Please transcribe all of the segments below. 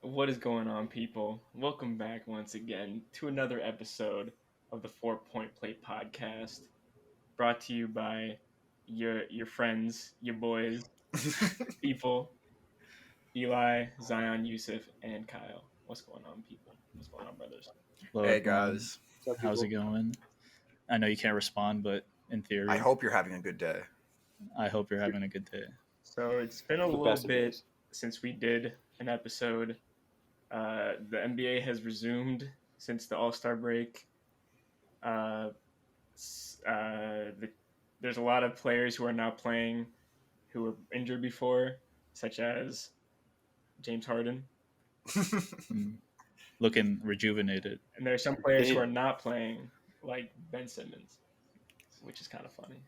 What is going on, people? Welcome back once again to another episode of the 4 Point Play podcast, brought to you by your friends, your boys, people, Eli, Zion, Yusuf, and Kyle. What's going on, people? What's going on, brothers? Hello, Hey everyone. guys, What's up, How's it people? going? I know you can't respond, but in I theory, hope you're having a good day. I hope you're having a good day. So it's been a The little best of bit days. since we did an episode. The NBA has resumed since the All Star break. Uh, there's a lot of players who are now playing who were injured before, such as James Harden, Mm. Looking rejuvenated. and there are some players who are not playing, like Ben Simmons, which is kind of funny.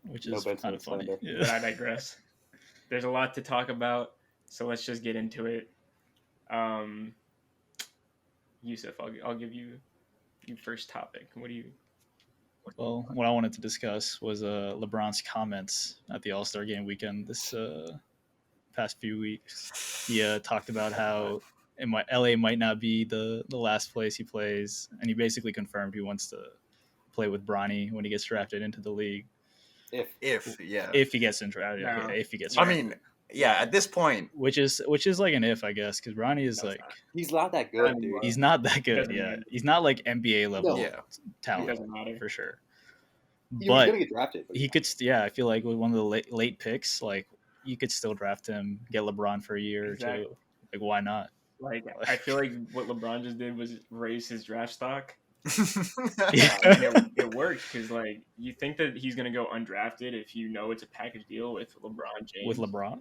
Which No is Ben kind of Simmons funny. slander. But I Yeah. digress. There's a lot to talk about, so let's just get into it. Yusuf, I'll give you first topic. What do you? Well, what I wanted to discuss was LeBron's comments at the All Star Game weekend this past few weeks. He talked about how LA might not be the last place he plays, and he basically confirmed he wants to play with Bronny when he gets drafted into the league. If If he gets drafted, No. if he gets I drafted. mean, yeah, at this point, which is like an if, I guess, because Bronny is No, it's like not. he's not that I good, mean, dude. he's not that good. Doesn't Yeah, matter. he's not like NBA level No. yeah, It talent doesn't matter. for sure. He's But gonna get drafted. But he could, I feel like with one of the late picks, like you could still draft him, get LeBron for a year Exactly. or two. Like, why not? Like, I feel like what LeBron just did was raise his draft stock. Yeah. And it worked because, like, you think that he's gonna go undrafted if you know it's a package deal with LeBron James. With LeBron,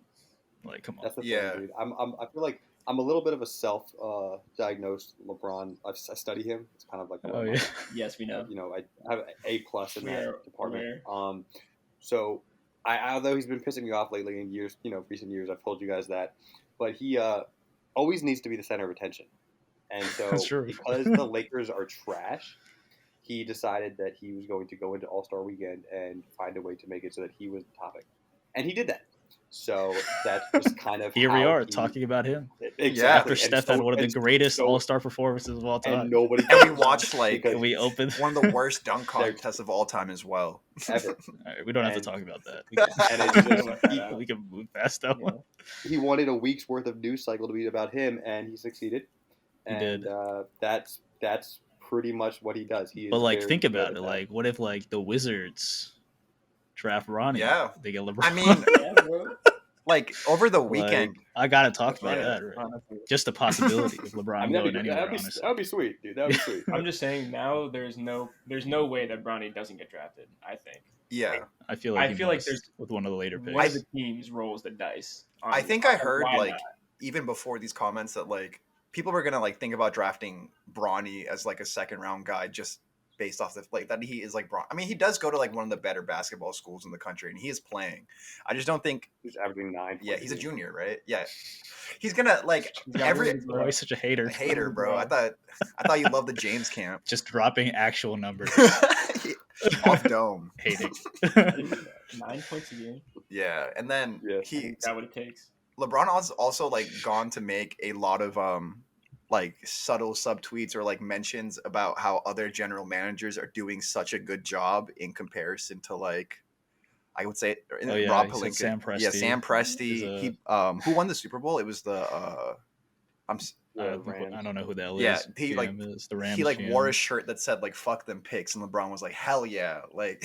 like, come on. that's the Yeah. thing, dude. I feel like I'm a little bit of a self-diagnosed LeBron. I study him. It's kind of like Oh yeah, Yes, we know. I have an A+ in that Where- department. So although he's been pissing me off lately in years, recent years, I've told you guys that, but he always needs to be the center of attention. And so That's true. because the Lakers are trash, he decided that he was going to go into All-Star Weekend and find a way to make it so that he was the topic, and he did that. So that's just kind of here we how are he- talking about him exactly. after And Steph so- had one of the and greatest so- All-Star performances of all time. and nobody and we watched like because And we opened. one of the worst dunk They're- contests of all time as well. ever. All right, we don't have to and- talk about that. And it's just, We can move past that one. he wanted a week's worth of news cycle to be about him, and he succeeded. He And did. That's pretty much what he does. He is But like, very think good about at it. that. Like, what if like the Wizards draft Ronnie? Yeah. They get LeBron. I mean, Yeah, bro. like over the Like, weekend, I gotta talk about Yeah. that. Right? Honestly. Just the possibility of LeBron I mean, going anywhere. that'd Honestly, be sweet, dude. That would be sweet. I'm just saying now there's no way that Bronny doesn't get drafted. I think yeah, I feel like I feel like must there's- with one of the later picks. one of the teams rolls the dice. on- I think I on heard why like not. even before these comments that like people were gonna like think about drafting Bronny as like a second round guy just based off the like that he is like Bron. I mean, he does go to like one of the better basketball schools in the country, and he is playing. I just don't think. He's averaging 9. Yeah, he's a junior, right? Yeah, he's gonna like He's got every wins, Oh, bro. he's such a hater. hater, bro. I thought you loved the James camp. Just dropping actual numbers, Off dome. hating. 9 points a game. Yeah, and then Yeah. Is that what it takes? LeBron has also like gone to make a lot of like subtle subtweets or like mentions about how other general managers are doing such a good job in comparison to like I would say Oh, yeah, Rob he said Pelinka. Sam Yeah, Presti Sam Presti. is a- He who won the Super Bowl? It was the Rams. I don't know who the hell Yeah, is. he, like- GM is the Rams. he like GM. wore a shirt that said like "fuck them picks," and LeBron was like, "Hell yeah!" Like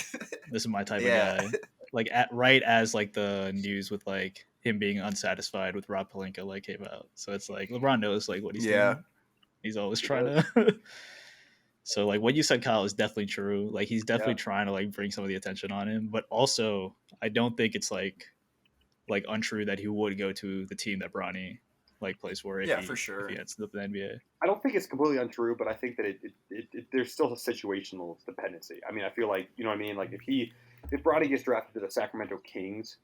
This is my type Yeah. of guy. Like right as like the news with like him being unsatisfied with Rob Pelinka like came out. So it's like LeBron knows like what he's Yeah. doing. He's always trying to. So like what you said, Kyle, is definitely true. Like he's definitely Yeah. trying to like bring some of the attention on him, but also I don't think it's like untrue that he would go to the team that Bronny like plays for. If Yeah, he, for sure. If he gets to the NBA. I don't think it's completely untrue, but I think that there's still a situational dependency. I mean, I feel like, you know what I mean? Like if Bronny gets drafted to the Sacramento Kings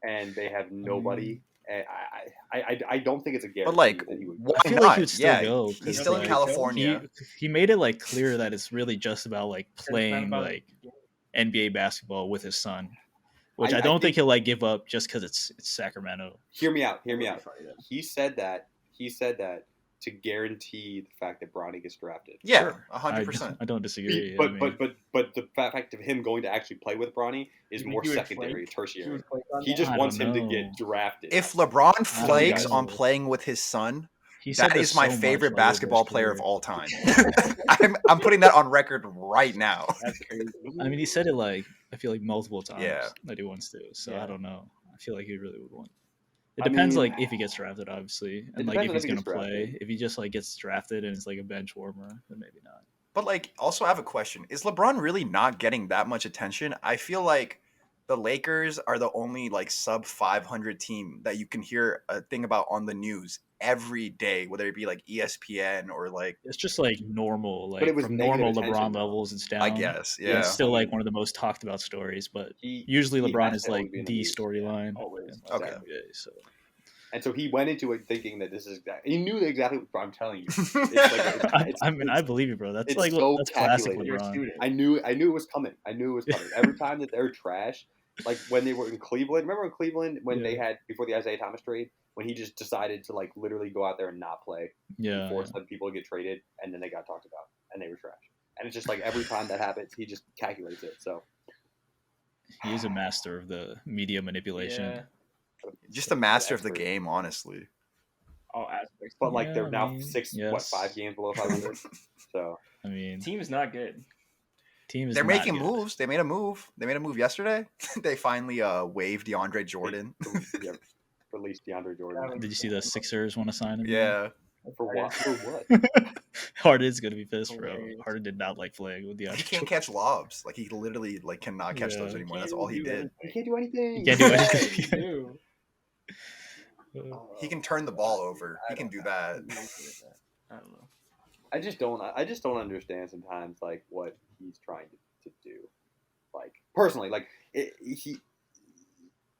and they have nobody, I don't think it's a guarantee. But like, that he would. why I feel not? like he would still yeah, go, he's 'cause, still in like, California. He made it like clear that it's really just about like It's not playing about- like NBA basketball with his son, which I I don't think think- he'll like give up just because it's Sacramento. Hear me out. Funny, though. He said that he said that to guarantee the fact that Bronny gets drafted. Yeah, Sure. 100%. I don't disagree. But I mean, but the fact of him going to actually play with Bronny is You think more he would secondary, flake? tertiary. flake on He that? just I wants don't him to know. get drafted. If LeBron don't flakes on know. playing with his son, he said that this is my so much, favorite like, over his basketball player of career. all time. I'm putting that on record right now. That's crazy. I mean, he said it like I feel like multiple times Yeah. that he wants to. So Yeah. I don't know. I feel like he really would want. It I depends, mean, like if he gets drafted, obviously, and like depends if on he's if he gonna gets play. drafted. If he just like gets drafted and it's like a bench warmer, then maybe not. But like, also I have a question: is LeBron really not getting that much attention? I feel like the Lakers are the only like sub 500 team that you can hear a thing about on the news every day, whether it be like ESPN or like. It's just like normal, But like it was from negative normal attention, LeBron though. levels, it's down. I guess, But yeah. it's still I like mean- one of the most talked about stories. But He usually he LeBron has is to always like be in the news. storyline. Always. in Okay. the NBA, so And so he went into it thinking that this is he knew exactly what I'm telling you. It's like I mean, I believe you, bro. That's it's like so that's classic calculated. You're a LeBron. student. I knew it was coming. Every time that they're trash, like when they were in Cleveland. Remember in Cleveland when they had before the Isaiah Thomas trade, when he just decided to like literally go out there and not play, Yeah, and force other people to get traded, and then they got talked about and they were trash. And it's just like every time that happens, he just calculates it. So he is a master of the media manipulation. Yeah. Just a master of the expert. game, honestly. All aspects. But like Yeah, they're I now mean, 5 games below 500. So I mean, Team is not good. team is They're not making good. moves. They made a move. They made a move yesterday. They finally waived DeAndre Jordan. yeah, release DeAndre Jordan. Did you see the Sixers want to sign him? Yeah. For what? For what? Harden's gonna be pissed, bro. Hilarious. Harden did not like playing with the He can't catch lobs. Like he literally like cannot catch those Yeah. anymore. That's all he did. He can't do anything. He can't do What anything. did he do? He can turn the ball over. He can do that. I don't know. I just don't understand sometimes like what he's trying to do. Like personally, like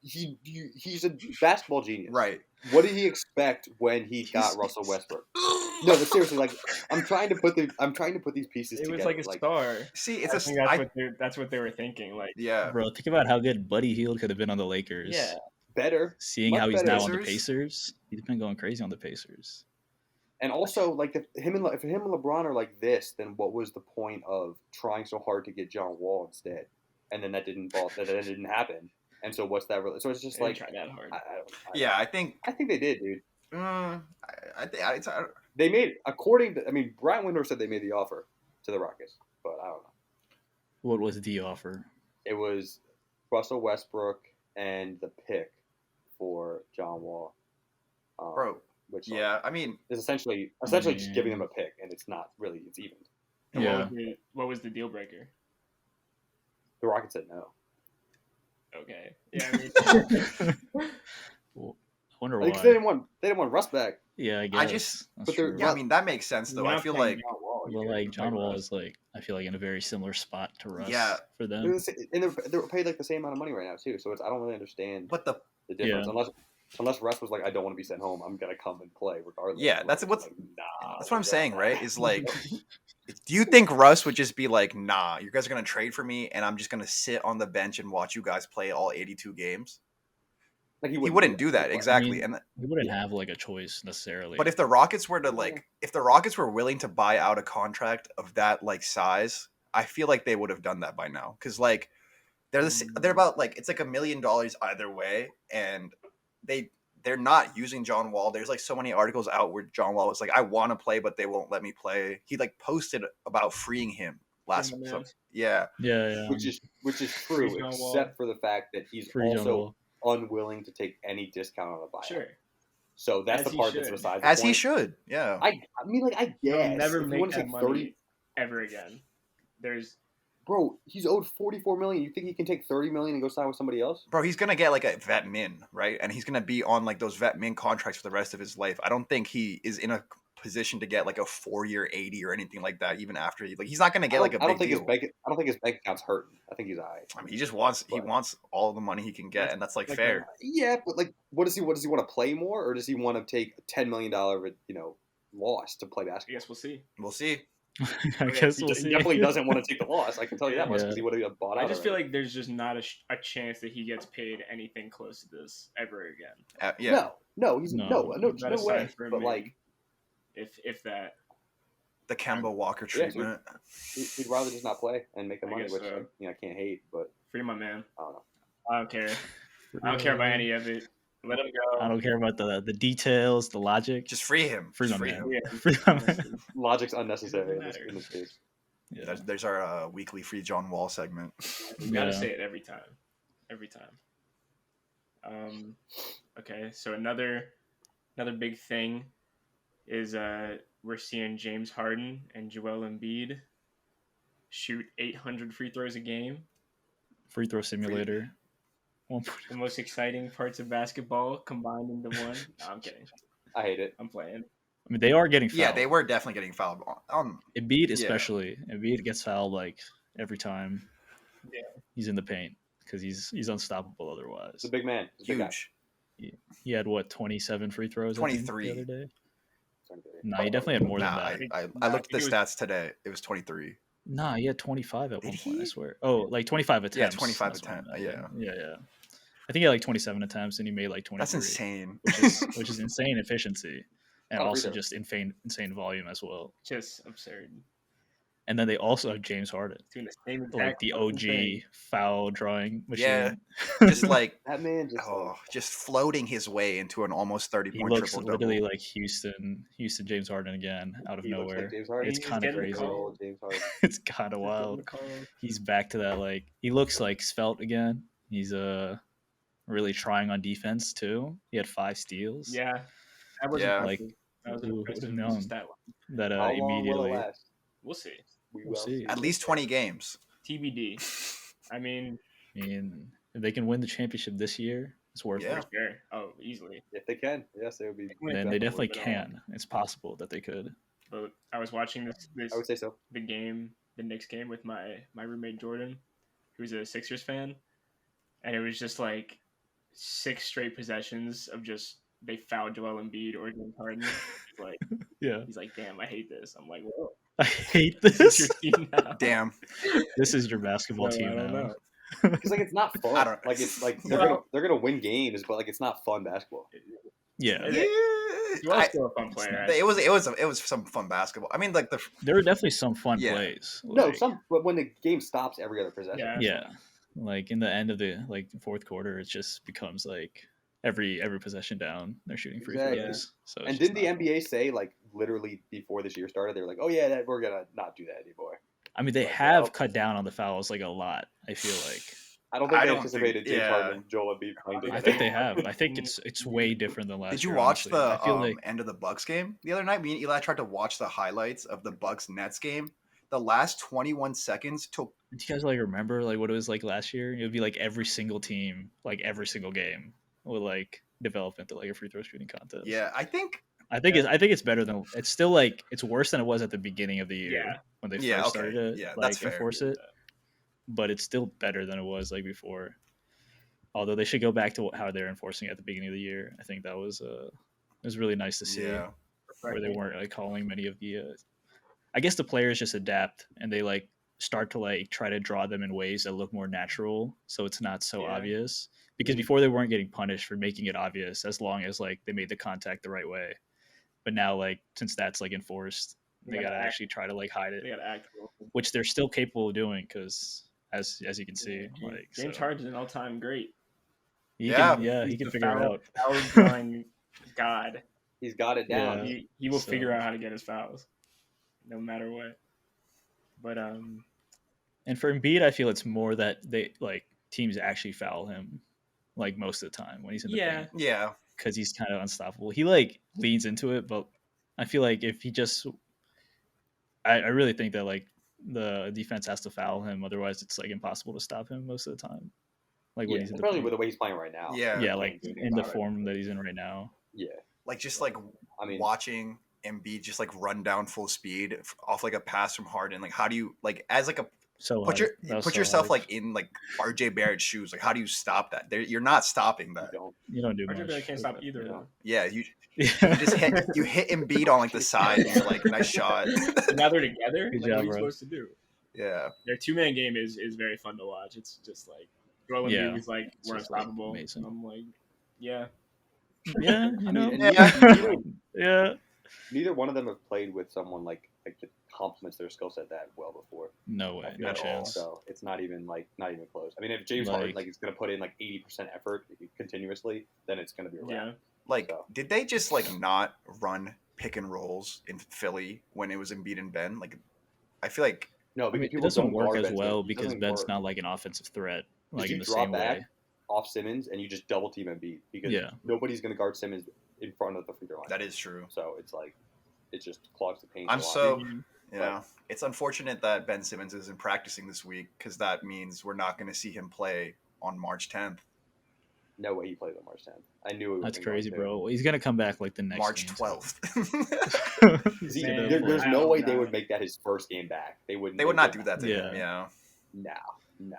he's a basketball genius. Right. What did he expect when he got Russell Westbrook? No, but seriously, like I'm trying to put these pieces It together. was like a star. See, I think that's what they were thinking. Like, yeah. Bro, think about how good Buddy Hield could have been on the Lakers. yeah, better. Seeing Much how he's better. now on the Pacers? Pacers, he's been going crazy on the Pacers. And also, like, if him and LeBron are like this, then what was the point of trying so hard to get John Wall instead? And then that didn't happen. And so what's that? So it's just they like didn't try that hard. Yeah, I think. I think they did, dude. I think. They made Brian Windhorst said they made the offer to the Rockets, but I don't know. What was the offer? It was Russell Westbrook and the pick for John Wall. Bro. Which Yeah, I mean, is essentially just giving them a pick, and it's not really, it's even. And Yeah. What was the deal breaker? The Rockets said no. Okay. Yeah. I mean, Well, I wonder Like, why. they didn't want Russ back. Yeah, I guess. I just- That's but they're- true. yeah, I mean that makes sense though. you're I not feel playing like John Wall. Well, You're like John playing Wall Russ. is like I feel like in a very similar spot to Russ. Yeah. For them. And they're paid like the same amount of money right now too. So I don't really understand but the the difference Yeah. unless Russ was like, I don't want to be sent home. I'm gonna come and play regardless. Yeah, And that's Russ what's- was like, nah. that's what I'm saying, right? Is like, do you think Russ would just be like, nah, you guys are gonna trade for me, and I'm just gonna sit on the bench and watch you guys play all 82 games? Like He wouldn't do that exactly. I mean, And He wouldn't have like a choice necessarily. but if the Rockets were to if the Rockets were willing to buy out a contract of that like size, I feel like they would have done that by now. Because like they're about like it's like $1 million either way, and they're not using John Wall. There's like so many articles out where John Wall was like, I want to play, but they won't let me play. He like posted about freeing him last. Freeing him, So, yeah. yeah, which is true, Free John Wall. except for the fact that he's Free John also Wall. unwilling to take any discount on a buyout. Sure. So that's As the he part that's should. besides the as he point. should. Yeah, I mean, like, I He'll guess never if you make want to that take money 30, ever again. There's bro, he's owed $44 million. You think he can take $30 million and go sign with somebody else? bro, he's gonna get like a vet min, right? And he's gonna be on like those vet min contracts for the rest of his life. I don't think he is in a position to get like a 4-year 80 or anything like that. Even after he's not gonna get like a I don't big think deal. I don't think his bank account's hurting. I think he's alright. I mean, he wants all the money he can get, and that's like fair. Yeah, but like, what does he want to play more, or does he want to take a $10 million loss to play I basketball? guess we'll see. We'll see. I Okay, guess he we'll He see. definitely doesn't want to take the loss. I can tell you that much Yeah. because he would have bought out. I just feel already. like there's just not a chance that he gets paid anything close to this ever again. Yeah, No, he's No. no He's gotta no sign way. for a But mid, like, if that. the Kemba Walker Yeah, dude. treatment. he'd rather just not play and make the I money, guess which so. I can't hate. But Free my man. I don't know. I don't care. I don't care about any of it. Let him go. I don't care about the details, the logic. Just free him. Free Just my free man. him. Yeah, Free my man. honestly. Logic's It unnecessary doesn't in this case. Yeah. There's our weekly free John Wall segment. You gotta Yeah. say it every time. Every time. Okay, so another big thing is we're seeing James Harden and Joel Embiid shoot 800 free throws a game. Free throw simulator. The most exciting parts of basketball combined into one. No, I'm kidding. I hate it. I'm playing. I mean, they are getting fouled. Yeah, they were definitely getting fouled. Embiid Yeah. especially. Embiid gets fouled like every time. Yeah. He's in the paint because he's unstoppable otherwise. It's a big man. It's a big guy. Huge. He had what 27 free throws. I think, 23. the other day. Sorry, Billy. Nah, he definitely had more than Nah, that. I looked at the stats today. It was 23. Nah, he had 25 at Did one point. I he? swear. Oh, like 25 attempts. 25 That's what I attempts, meant. yeah. yeah. I think he had like 27 attempts and he made like 23. That's insane. which is insane efficiency and Oh, also free just insane volume as well. Just absurd. And then they also have James Harden, Doing the same exact like the fucking OG thing. foul drawing machine. Yeah. Just like That man just just floating his way into an almost 30 he point looks triple literally double. like Houston James Harden again out of he looks nowhere. like James Harden. It's He's kind of getting crazy. called. James Harden. It's kind of Just getting wild. the call. He's back to that like he looks like svelte again. He's really trying on defense too. He had 5 steals. Yeah. That was Yeah. Like that was who would have impressive known stat line. that How long will immediately. it last? We'll see. We We'll will see. At least 20 games. TBD. I mean, I mean, if they can win the championship this year, it's worth Yeah. it. sure. Oh, easily. If they can, yes, they would be. Then they definitely win it all. can. It's possible that they could. But I was watching this I would say so. the Knicks game with my roommate Jordan, who's a Sixers fan, and it was just like 6 straight possessions of just they fouled Joel Embiid or James Harden. Like Yeah. he's like, damn, I hate this. I'm like, whoa, I hate this is your this. team now. Damn. This is your basketball So, team I don't now. know. Because like it's not fun. I don't- Like it's like Well- they're gonna win games, but like it's not fun basketball. Yeah. Yeah. Joel's still a fun player. not- It was some fun basketball. I mean, like There were definitely some fun Yeah. plays. No, like- but when the game stops every other possession. Yeah. Yeah. Like in the end of the fourth quarter, it just becomes like every possession down, they're shooting free Exactly. throws. So it's And just didn't the not fun. NBA say like literally before this year started, they were like, "Oh yeah, we're gonna not do that anymore." I mean, they Like, have well- cut down on the fouls like a lot. I feel like. I don't think I they don't anticipated think- James yeah. Harden and Joel Embiid playing I together. think they have. I think it's way different than last Did you year. watch honestly. I feel the like end of the Bucks game the other night? Me and Eli tried to watch the highlights of the Bucks Nets game. The last 21 seconds took. do you guys like remember like what it was like last year? It would be like every single team, like every single game would like develop into like a free throw shooting contest. Yeah, I think. I think it's better than it's still like it's worse than it was at the beginning of the year Yeah. when they Yeah, first okay. started it. Yeah, like that's fair. enforce it. But it's still better than it was like before. Although they should go back to how they're enforcing it at the beginning of the year. I think that was it was really nice to see Yeah. where they weren't like calling many of the I guess the players just adapt and they like start to like try to draw them in ways that look more natural so it's not so Yeah. obvious because before they weren't getting punished for making it obvious as long as like they made the contact the right way, but now like since that's like enforced they gotta act. actually try to like hide They it, gotta act. which they're still capable of doing because as you can see like James so, Harden's an all-time great. he Yeah. can He's can the figure it out. Foul drawing god. He's got it down. Yeah. He will So- figure out how to get his fouls, no matter what. But And for Embiid, I feel it's more that they like teams actually foul him like most of the time when he's in the yeah, paint Yeah. because he's kind of unstoppable. He like leans into it, but I feel like if he just, I really think that like the defense has to foul him, otherwise it's like impossible to stop him most of the time. Like when Yeah, he's in the especially paint. with the way he's playing right now. Yeah. Yeah, like do anything in the about it. form that he's in right now. Yeah. Like just like I mean, watching Embiid just like run down full speed off like a pass from Harden. Like how do you like as like a So Put hype. That was put so yourself hype. like in like RJ Barrett's shoes. Like, how do you stop that? You're not stopping You that. don't. You don't do RJ much. Barrett can't with stop it, either of yeah. them. Yeah, you Yeah. just hit Embiid on like the side. And you're like, nice shot. And now they're together. Good Like, job, what are you bro. supposed to do? Yeah, Their 2-man game is very fun to watch. It's just like Joel Yeah, Embiid is like, it's we're just, like, unstoppable. amazing. I'm like, yeah. Yeah, you I know. mean, and Yeah. Yeah. neither one of them have played with someone like that complements their skill set that well before. No way. No At all. chance. So it's not even close. I mean, if James Harden is going to put in like 80% effort continuously, then it's going to be a wrap. Yeah. like So. did they just like not run pick and rolls in Philly when it was Embiid and Ben? Like, I feel like No, I because mean, it people doesn't don't work guard as Ben well Simmons. It because doesn't Ben's work. not like an offensive threat, Because like you in the drop same back way. off Simmons and you just double team Embiid because Yeah. nobody's going to guard Simmons in front of the free throw line. that is true. So it's like it just clogs the paint. I'm a lot. so Mhm. yeah. It's unfortunate that Ben Simmons isn't practicing this week because that means we're not going to see him play on March 10th, No way he plays on March 10th. I knew it was That's crazy, bro. He's gonna come back like the next March game, so- 12th. See, Man, there's I no hope way they not. would make that his first game back. They wouldn't. They would not do that to Yeah. him. Yeah. No.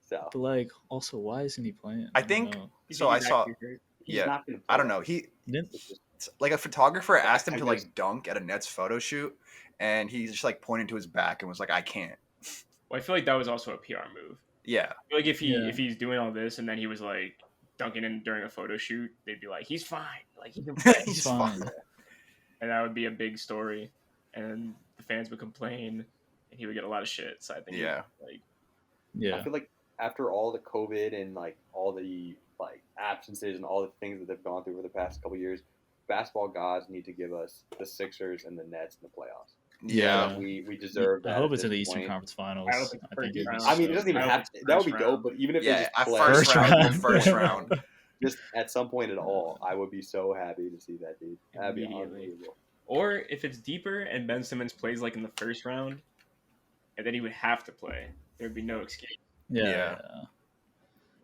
So But like, also, why isn't he playing? I don't think- know. So I He's saw. actually hurt. he's Yeah. not going to. I don't know. He Didn't- It's just, like a photographer asked him I to guess- like dunk at a Nets photo shoot, and he just like pointed to his back and was like, "I can't." Well, I feel like that was also a PR move. Yeah. I feel like if Yeah. he's doing all this and then he was like dunking in during a photo shoot, they'd be like, he's fine. Like, he can play. He's fine. fine. And that would be a big story. And the fans would complain and he would get a lot of shit. So I think Yeah. like Yeah. I feel like after all the COVID and like all the like absences and all the things that they've gone through over the past couple years, basketball gods need to give us the Sixers and the Nets in the playoffs. Yeah. We deserve that. I hope at it's in the this Eastern point. Conference Finals. I hope it's I think it'd be first so I mean, it doesn't even I hope have it's to. That would be first dope. round. But even if Yeah, they just at play first round. First Yeah. round. just at some point at all, I would be so happy to see that, dude. That'd be Immediately. unbelievable. or if it's deeper and Ben Simmons plays like in the first round, and then he would have to play. There'd be no excuse. Yeah. Yeah.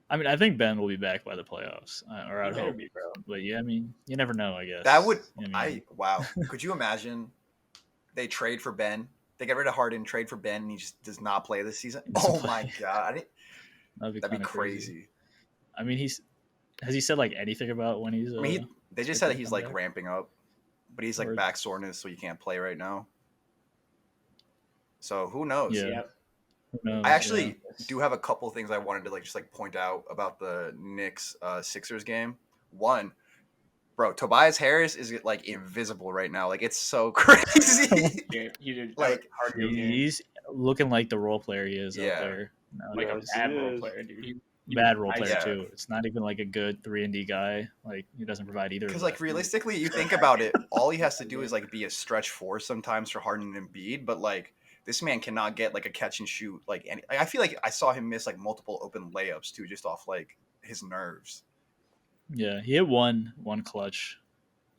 I mean, I think Ben will be back by the playoffs, or He I'd better hope. be, bro. But yeah, I mean, you never know. I guess That would You know what I mean? wow. Could you imagine they trade for Ben? They get rid of Harden, trade for Ben, and he just does not play this season. Doesn't Oh play. my god. That'd That'd be kinda crazy. I mean, has he said like anything about when he's? I mean, they just Expected said that to he's come like back? ramping up, but he's like Or- back soreness, so he can't play right now. So who knows? Yeah. Yep. who knows, I actually yeah. do have a couple things I wanted to like just like point out about the Knicks Sixers game. One, bro, Tobias Harris is like invisible right now. Like, it's so crazy. Yeah, he did Like, hard yeah. He's looking like the role player he is Yeah. out there. like a nowadays. bad he role is. player, dude. He Bad role I- player yeah. too. It's not even like a good 3-and-D guy. Like, he doesn't provide either. Because of like that. realistically, you think about it, all he has to do is like be a stretch four sometimes for Harden and Embiid, but like this man cannot get like a catch and shoot. Like, any, I feel like I saw him miss like multiple open layups too, just off like his nerves. Yeah, he hit one clutch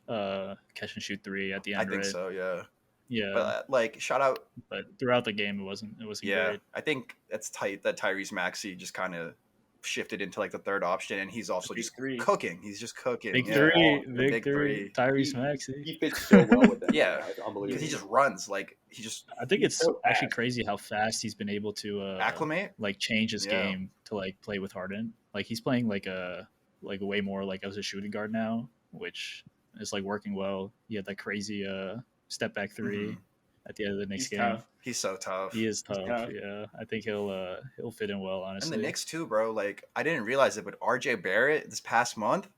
catch and shoot 3 at the end. I think right? so, yeah. Yeah, But like, shout out, but throughout the game, it wasn't yeah. great. I think that's tight that Tyrese Maxey just kind of shifted into like the third option, and he's also Big just three. cooking. He's just cooking. Big yeah. three, The big three, Tyrese He- Maxey. He fits so well with that. Yeah. It's unbelievable. Because he just runs like he just I think He's it's so actually fast. crazy how fast he's been able to acclimate. like change his Yeah. game to like play with Harden. Like, he's playing like way more like as a shooting guard now, which is like working well. He had that crazy step back 3 Mhm. at the end of the next He's game. tough. He's so tough. He is tough. tough. Yeah, I think he'll fit in well. And Honestly, the Knicks too, bro. Like, I didn't realize it, but RJ Barrett this past month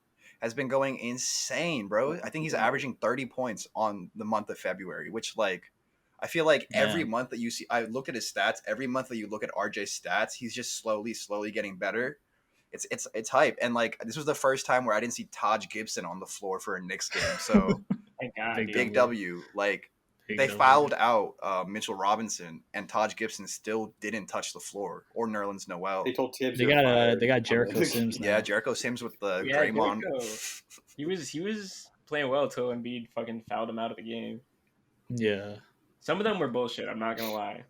has been going insane, bro. I think he's averaging 30 points on the month of February, which like I feel like every Yeah. month that you see, I look at his stats. Every month that you look at RJ's stats, he's just slowly getting better. It's hype. And like, this was the first time where I didn't see Taj Gibson on the floor for a Knicks game. So Thank God. Big dude. big W. Like, Big they W. fouled out Mitchell Robinson, and Taj Gibson still didn't touch the floor, or Nerlens Noel. They told Tibbs They you're got fired. they got Jericho Sims. Now. Yeah, Jericho Sims with the Yeah, Draymond. Jericho. He was playing well until Embiid fucking fouled him out of the game. Yeah. Some of them were bullshit. I'm not gonna lie.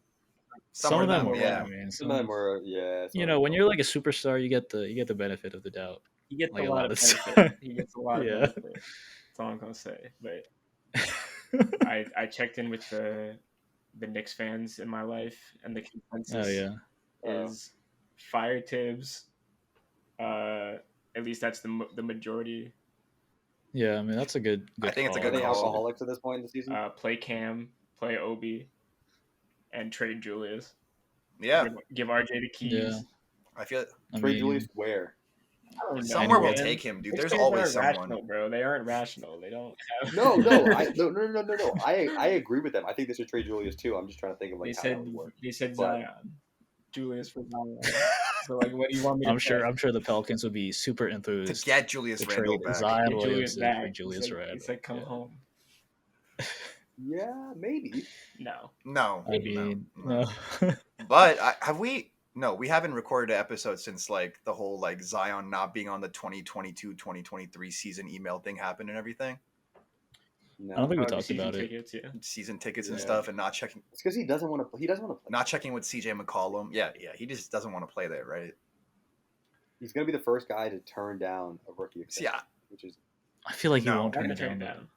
Some of them were were. yeah. I mean, Some of them were, yeah. you know, when you're like a superstar, you get the benefit of the doubt. He gets Like a a lot lot of of benefit. He gets a lot of Yeah. benefit. That's all I'm gonna say. But I checked in with the the Knicks fans in my life, and the Oh consensus yeah, is fire Tibbs. At least that's the majority. yeah. I mean, that's a good I think it's a call. Are good they call. alcoholics at this point in the season? Play Cam, play Obi, and trade Julius. Yeah, Give RJ the Yeah, keys. I feel I Trade mean, Julius where? I don't know, somewhere will Anywhere. man. take him, dude. Knicks There's fans always aren't someone. rational, bro. They aren't rational. They don't have. No. I agree with them. I think they should trade Julius too. I'm just trying to think of They like how said that would work. they said But- Zion, Julius for Zion. So like, what do you want me to I'm say? sure the Pelicans would be super To enthused get Julius to Randle trade back. Zion Get Julius Williamson back. for Julius Randle. He said, "Come Yeah. home." Yeah, maybe. No. No, I mean, no. no. But have we? No, we haven't recorded an episode since like the whole like Zion not being on the 2022-2023 season email thing happened and everything. No. I don't think we The talked season about it. tickets, yeah. Season tickets and Yeah. stuff, and not checking, It's because he doesn't want to. He doesn't want to play. not checking with CJ McCollum. Yeah, he just doesn't want to play there, right? He's gonna be the first guy to turn down a rookie extension, Yeah, which is I feel like he No. won't I'm turn gonna it turn down. it though. down.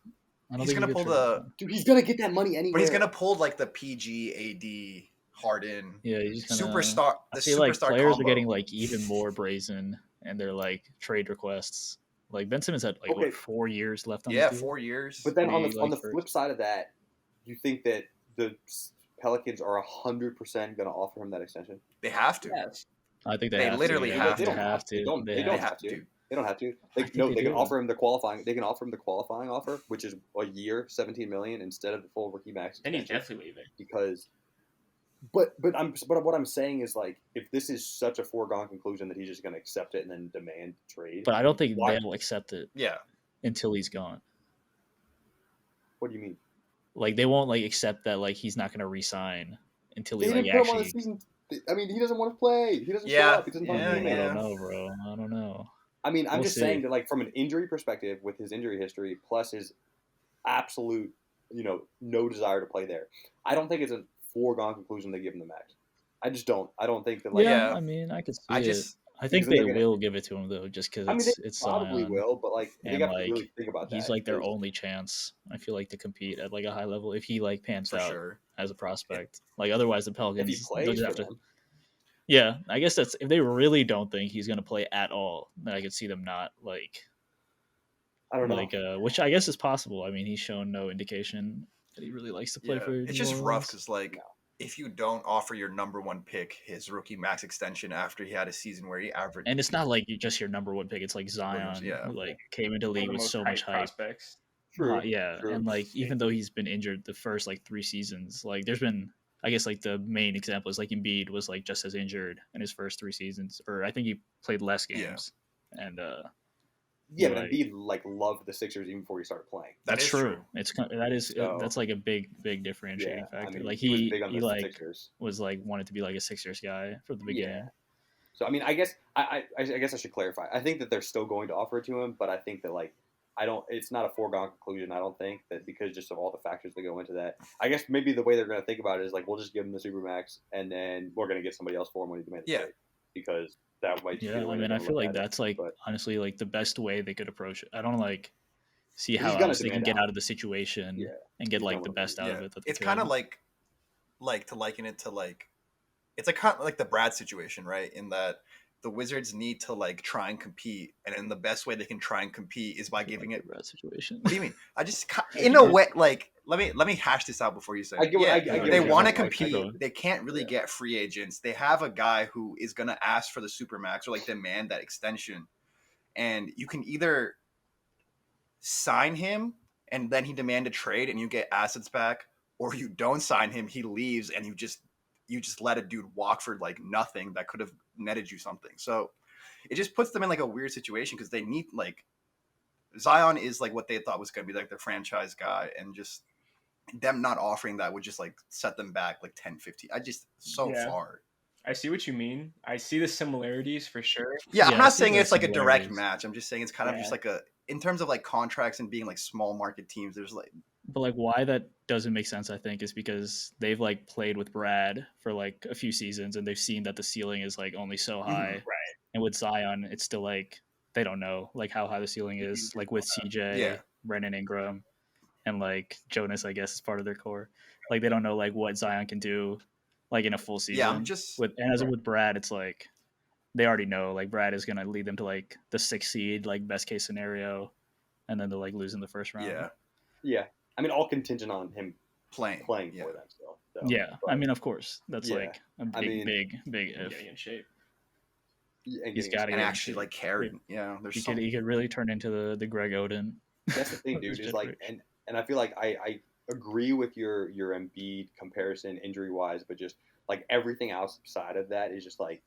I don't He's think gonna he pull could turn it the- down. dude. He's gonna get that money anywhere. but he's gonna pull like the PG AD Harden Yeah, he's just gonna. superstar. I The feel like superstar players combo. are getting like even more brazen, and they're like trade requests. Like Ben Simmons had like Okay. what 4 years left on Yeah, his deal. 4 years. But then on Maybe, the on the like, first. flip side of that, you think that the Pelicans are 100% gonna offer him that extension? They have to. Yes. I think they They have literally to. have They to. have to. They don't They have have to. to. They don't have to. I think No, they they can do. offer him the qualifying. They can offer him the qualifying offer, which is a year, 17 million instead of the full rookie max And he's extension. definitely leaving. Because, but what I'm saying is like if this is such a foregone conclusion that he's just going to accept it and then demand trade. But I don't think Why- they'll accept it Yeah, until he's gone. What do you mean? Like they won't like accept that like he's not going to resign until he They like didn't put him on the actually. season. I mean, he doesn't want to play. He doesn't show Yeah, up. He doesn't I want yeah, to mean, I teammate. don't know, bro. I don't know. I mean, I'm We'll just see. saying that, like, from an injury perspective, with his injury history plus his absolute, no desire to play there, I don't think it's a foregone conclusion they give him the max. I just don't. I don't think that, like, Yeah, Yeah. I mean, I could see I it. just I think because they they're gonna- will give it to him though, just because I mean, they it's probably Zion. will, but like, they And, have to like, really think about that. He's like their because- only chance. I feel like to compete at like a high level if he like pans for out sure. as a prospect. Like otherwise, the if Pelicans he they'll plays just for have to. them. Yeah, I guess that's if they really don't think he's gonna play at all, then I could see them not I don't know. which I guess is possible. I mean, he's shown no indication that he really likes to play Yeah. for. It's New just rough Orleans. because like No. if you don't offer your number one pick his rookie max extension after he had a season where he averaged, And it's not like you just your number one pick. It's like Zion, yeah. who like came into the One of league the with most so much hyped hype. prospects. True. Yeah, true. and like even though he's been injured the first like 3 seasons, like there's been I guess like the main example is like Embiid was like just as injured in his first 3 seasons, or I think he played less Yeah. games, and Yeah, but like- Embiid like loved the Sixers even before he started playing. That that's is true. It's that is So- that's like a big differentiating Yeah, I factor. mean, Like he was he big on he the like Sixers. was like wanted to be like a Sixers guy from the beginning. Yeah. So I mean, I guess I guess I should clarify. I think that they're still going to offer it to him, but I think that like I don't. It's not a foregone conclusion. I don't think that because just of all the factors that go into that. I guess maybe the way they're going to think about it is like we'll just give him the supermax, and then we're going to get somebody else for him when he demands Yeah. trade because that might. Yeah, be the I way mean, they're I gonna feel look like at it. that's like but- honestly like the best way they could approach it. I don't like see He's how gonna else they can demand get out. out of the situation Yeah, and get he's like gonna the wanna best out of yeah, it. That they it's kind of could. like to liken it to like it's like kind of like the Brad situation, right? In that the Wizards need to like try and compete, and then the best way they can try and compete is by giving it. the Brad situation. What do you mean? I just in a way like let me hash this out before you say. I It. get what- Yeah, I get they what you're want to saying. compete. Go. They can't really Yeah. get free agents. They have a guy who is gonna ask for the supermax or like demand that extension, and you can either sign him and then he demand a trade and you get assets back, or you don't sign him, he leaves, and you just let a dude walk for like nothing that could have netted you something. So it just puts them in like a weird situation because they need like Zion is like what they thought was going to be like their franchise guy, and just them not offering that would just like set them back like 10, 15. I just so Yeah. far. I see what you mean. I see the similarities for sure. Yeah, Yeah, I'm I not see saying the it's like a direct similarities. match. I'm just saying it's kind of Yeah. just like a in terms of like contracts and being like small market teams. There's like But like why that doesn't make sense, I think, is because they've like played with Brad for like a few seasons and they've seen that the ceiling is like only so high. Right. And with Zion, it's still like they don't know like how high the ceiling is, like with CJ, Yeah. Brennan Ingram. and like Jonas, I guess, is part of their core. Like they don't know like what Zion can do, like in a full season. Yeah, I'm just with Brad, it's like they already know like Brad is gonna lead them to like the 6th seed, like best case scenario, and then they'll like lose in the first round. Yeah. I mean, all contingent on him playing for yeah. them still. So, Yeah, but, I mean, of course, that's Yeah. like a I mean, big if. Getting in shape. and He's getting got to and get in actually shape. like carry. Yeah, there's He could really turn into the Greg Oden. That's the thing, of this dude. Is like, generation. and I feel like I agree with your Embiid comparison injury wise, but just like everything outside of that is just like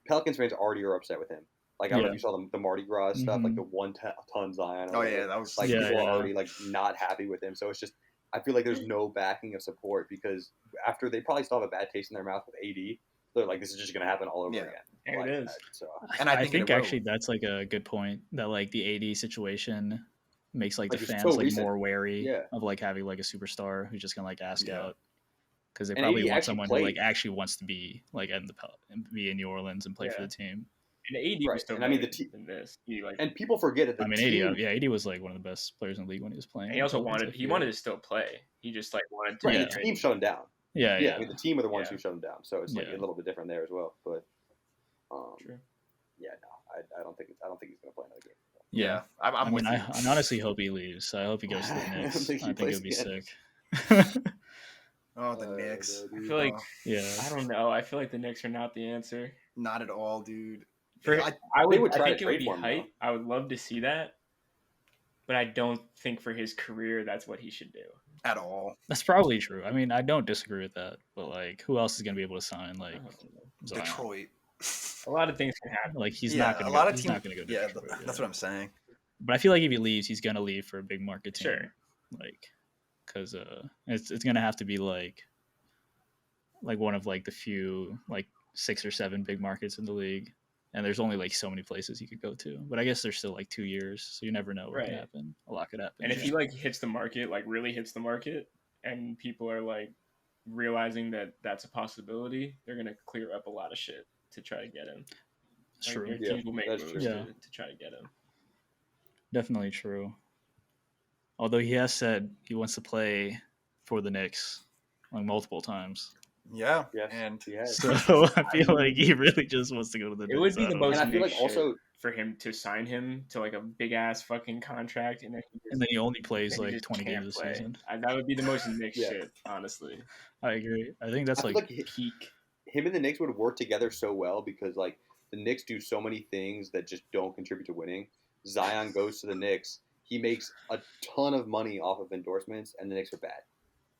Pelicans fans already are upset with him. Like I don't know if you saw the Mardi Gras stuff, like the 1 ton Zion. Oh yeah, that was like Yeah, people yeah. are already like not happy with him. So it's just I feel like there's no backing of support because after they probably still have a bad taste in their mouth with AD, they're like this is just gonna happen all over Yeah. again. There Like it is. that, so And I think it will. actually that's like a good point that like the AD situation makes like the Like, it's fans so like recent. more wary Yeah. of like having like a superstar who's just gonna like ask Yeah. out because they And probably AD want actually someone who like played. actually wants to be like be in New Orleans and play for Yeah. the team. And AD Right, was still and I mean, better the than this. He like, and people forget that the I mean, team. AD was like one of the best players in the league when he was playing. and he also Pelicans, I wanted feel. to still play. He just like wanted to. Right, Yeah. the team shut him down. Yeah, Yeah, I mean the team are the ones Yeah. who shut him down, so it's like Yeah. a little bit different there as well. But True. yeah, no, I don't think he's gonna play another game. yeah. I'm with you. I honestly hope he leaves. I hope he goes to the I don't Knicks. think he I think it plays would be again. sick. Oh, the Knicks. no, I dude. feel like Yeah. I don't know. I feel like the Knicks are not the answer. Not at all, dude. For I- I would, would I try think to it would trade be for him, hype. I would love to see that, but I don't think for his career that's what he should do. at all. That's probably true. I mean, I don't disagree with that, but like, who else is gonna be able to sign I like don't know. Zion? Detroit. A lot of things can happen. Like he's yeah, not gonna. a lot go, of he's teams. not gonna go to Yeah, Detroit. that's what I'm saying. But I feel like if he leaves, he's gonna leave for a big market team. Sure. Like, because it's gonna have to be like one of like the few like 6 or 7 big markets in the league, and there's only like so many places he could go to. But I guess there's still like 2 years, so you never know what can Right. happen. A lot could happen. And if he like hits the market, like really hits the market, and people are like realizing that that's a possibility, they're gonna clear up a lot of shit to try to get him. It's Like, true, their Yeah, teams will make that's moves true. Yeah. to try to get him. definitely true. Although he has said he wants to play for the Knicks like multiple times. Yeah, Yes, and he has. So I feel like he really just wants to go to the Knicks. It would be I the don't most know. And I feel Knicks like also shit for him to sign him to like a big ass fucking contract, and then And then he only plays then he like just 20 can't games a play. season. That would be the most Knicks Yeah. shit, honestly. I agree. I think that's I feel like like Peak. him and the Knicks would work together so well because like the Knicks do so many things that just don't contribute to winning. Zion goes to the Knicks, he makes a ton of money off of endorsements, and the Knicks are bad.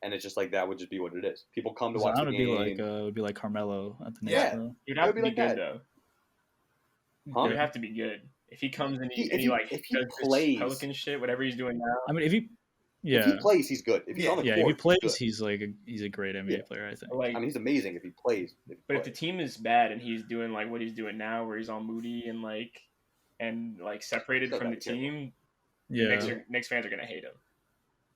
And it's just like that would just be what it is. People come to watch Zion the would game. be like Carmelo at the Knicks. Yeah. Though. You'd It have would to be be like good that. though. Huh? It would have to be good. If he comes and If he he- like if he does plays- this Pelican shit, whatever he's doing now. I mean, if he, If he plays, he's good. If he's Yeah. on the yeah, court, if he plays, he's good. he's like he's a great NBA Yeah. player. I think. Like, I mean, he's amazing if he plays. but if the team is bad and he's doing like what he's doing now, where he's all moody and separated Still from the gotta be careful. team, yeah, Knicks fans are gonna hate him.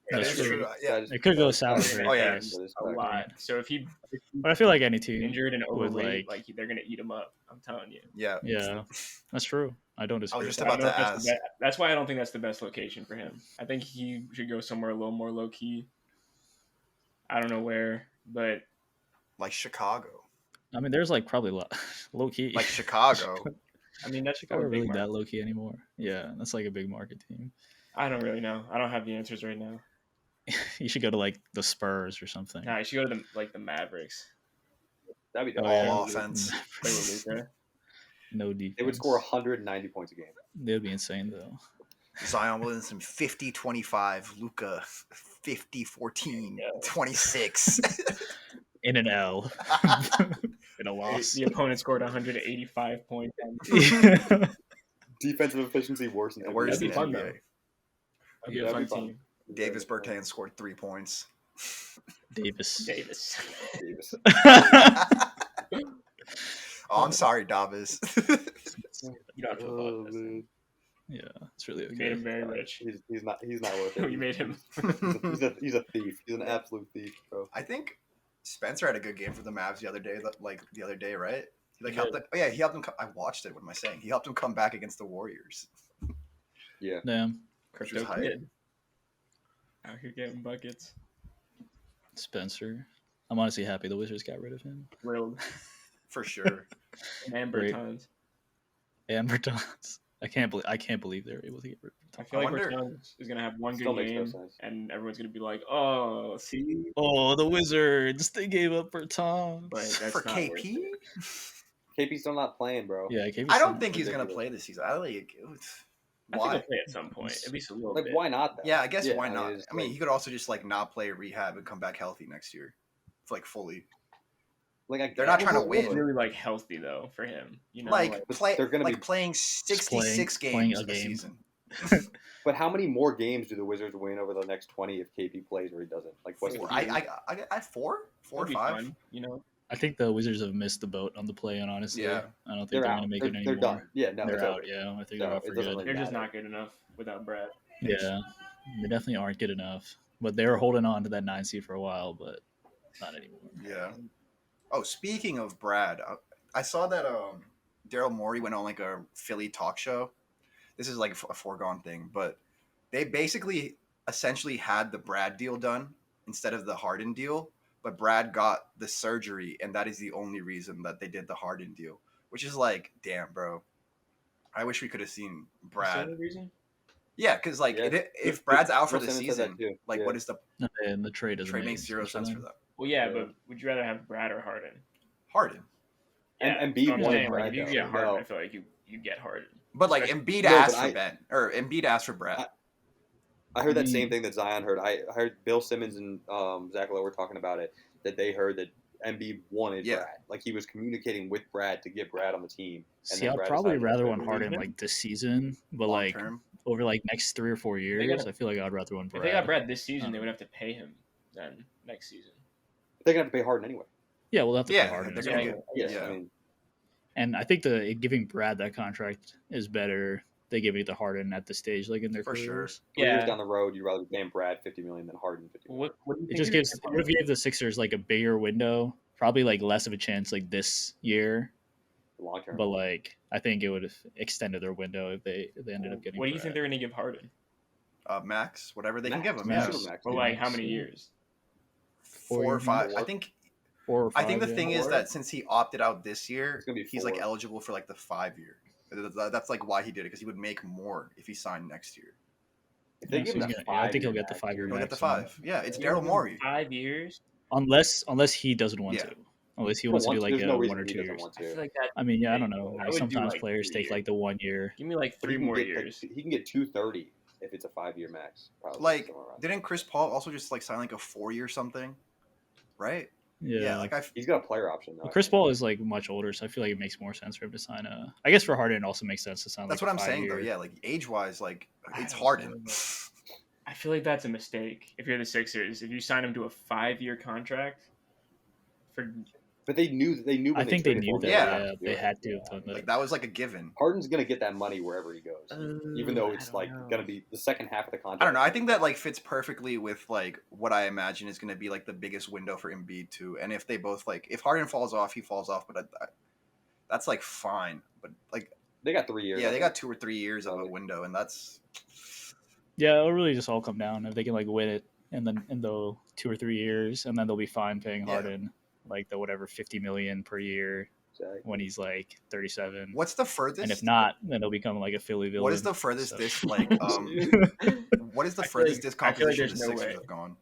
That's That's true. true. Yeah, It could go sour That's very Oh, yeah. fast. a lot. So if he's But I feel like any team injured and would overweight, like, they're gonna eat him up. I'm telling you. yeah. yeah, that's true. I don't disagree. just with I about don't know to if that's why I don't think that's the best location for him. I think he should go somewhere a little more low key. I don't know where, but Like Chicago. that. I mean, there's like probably low key. Like Chicago. I mean that's Chicago probably really big that market. low key anymore. Yeah, that's like a big market team. I don't really know. I don't have the answers right now. You should go to like the Spurs or something. Nah, you should go to the Mavericks. That'd be Oh, dope. yeah. All offense. Play with Luka. No defense. They would score 190 points a game. They would be insane though. Zion Williamson 50-25. Luca 50-14. 26. In an L. In a loss. The opponent scored 185 points. Defensive efficiency worse than Worse That'd be than fun, NBA. though. That'd be a That'd fun be fun. team. Davis Bertans scored 3 points. Davis. Davis. Davis. Oh, I'm sorry, Davis. You don't have to Oh, apologize. man. Yeah, it's really We made okay. him very rich. He's not worth it. We made him. He's a thief. He's an absolute thief, bro. I think Spencer had a good game for the Mavs the other day. Right? He He helped. did. Oh yeah, he helped him. I watched it. What am I saying? He helped him come back against the Warriors. Yeah. Damn. Which was Crypto hype. kid. Out here getting buckets. Spencer. I'm honestly happy the Wizards got rid of him. Thrilled. For sure. And Great. Bertans. And Bertans. I can't believe they were able to get rid I of Bertans. feel like wonder- Bertans is gonna have one Still good makes no game, sense. and everyone's gonna be like, "Oh, see." Oh, the Wizards! They gave up Bertans. But that's For not worth KP? it. KP's still not playing, bro. Yeah, KP's I still don't not think he's playing. going to play this season. I like, I think why? he'll play at some point, at least a little Like, bit. why not? Though? Yeah, I guess why I not? mean, it's I mean, like- he could also just like not play rehab and come back healthy next year. It's like fully. Like, They're not trying to It's win. really like healthy though for him. You know, Like play, they're gonna like be- playing 66 playing games a a game. season. But how many more games do the Wizards win over the next 20 if KP plays or he doesn't? Like, what's Four. the I four it'll or be five. fun, you know. I think the Wizards have missed the boat on the play-in, honestly. Yeah. I don't think They're they're out. going to make They're, it they're anymore. done. Yeah, no, They're it's out, over. yeah. I think So, they're out it for doesn't good. really- They're just matter. not good enough without Brad. Yeah, they definitely aren't good enough. But they were holding on to that 9 seed for a while, but not anymore. Yeah. Oh, speaking of Brad, I saw that Daryl Morey went on like a Philly talk show. This is like a foregone thing, but they basically essentially had the Brad deal done instead of the Harden deal. But Brad got the surgery, and that is the only reason that they did the Harden deal. Which is like, damn, bro. I wish we could have seen Is that Brad. the reason? Yeah, because like Yeah. if Brad's out for Bill the Simmons said that season, too. like Yeah. what is the And the trade doesn't trade make makes zero sense for them. Well, yeah, Yeah. but would you rather have Brad or Harden? Harden. And Yeah, Embiid so I'm wanted saying, like, Brad, if you though. get Harden, No. I feel like you get Harden. But like Especially- Embiid No, asked but for Ben, or Embiid asked for Brad. I heard that I same mean- thing that Zion heard. I heard Bill Simmons and Zach Lowe were talking about it, that they heard that Embiid wanted Yeah. Brad. Like, he was communicating with Brad to get Brad on the team. And See, then I'd Brad probably decided rather to want leave Harden him. like this season, but long like term. over like next 3 or 4 years, gotta- I feel like I'd rather want If Brad. they got Brad this season, Um, they would have to pay him then next season. They're going to have to pay Harden anyway. Yeah, we'll have to Yeah, pay Harden. they're as gonna well. get- Yes, Yeah. I mean, And I think the giving Brad that contract is better. They give it to Harden at this stage, like in their For sure. careers. 3 years Yeah. down the road, you'd rather be paying Brad $50 million than Harden $50 million. What do you It think just they're gives. gonna What if you give the Sixers like a bigger window? Probably like less of a chance like this year, Long term. but like I think it would have extended their window if they ended up getting. What do you think Brad. they're going to give Harden? Max, whatever they can Max, give him. Max. Yeah. Super max. Well, like how many years? 4 or 5. I More. think 4 or 5? I think the yeah. thing is Four? that since he opted out this year, It's gonna be he's like 4. eligible for like the 5-year. That's like why he did it, because he would make more if he signed next year. If they Yeah, give so him he's that gonna- I think 5-year he'll get the max, 5-year He'll max. get the 5. Yeah, it's You're giving Daryl him Morey. 5 years? Unless he doesn't want Yeah. to. Unless he He wants to do wants- like there's a no 1 reason or he 2 doesn't years. want I feel to. like that. I mean, yeah, I don't I know. would Like do, sometimes like, players 3 take like the 1 year. Give me like But 3 he can more get, years. Like, he can get 230 if it's a 5-year max. Probably, Like, somewhere around. didn't Chris Paul also just like sign like a 4-year something? Right? Yeah. like He's got a player option though. Well, I Chris think. Paul is like much older, so I feel like it makes more sense for him to sign a. I guess for Harden, it also makes sense to sign. That's like what a I'm saying though. 5-year. Yeah, like age-wise, like it's I don't Harden. know. I feel like that's a mistake if you're the Sixers. If you sign him to a 5-year contract for But they knew when I think they traded knew for that. him, Yeah. Yeah, they had to have done that. Like that was like a given. Harden's gonna get that money wherever he goes, even though I it's don't like know. gonna be the second half of the contract. I don't know. I think that like fits perfectly with like what I imagine is going to be like the biggest window for Embiid too. And if they both like, if Harden falls off, he falls off. But that's like fine. But like, They got 3 years. yeah, I they think. got 2 or 3 years of a window, and that's Yeah, it'll really just all come down if they can like win it, and then in the 2 or 3 years, and then they'll be fine paying Yeah. Harden like the whatever 50 million per year Exactly. when he's like 37. what's the furthest. And if not, then he'll become like a Philly villain. what is the furthest so- this like? What is the I feel furthest like- this I feel like composition there's the no Sixers way. have gone?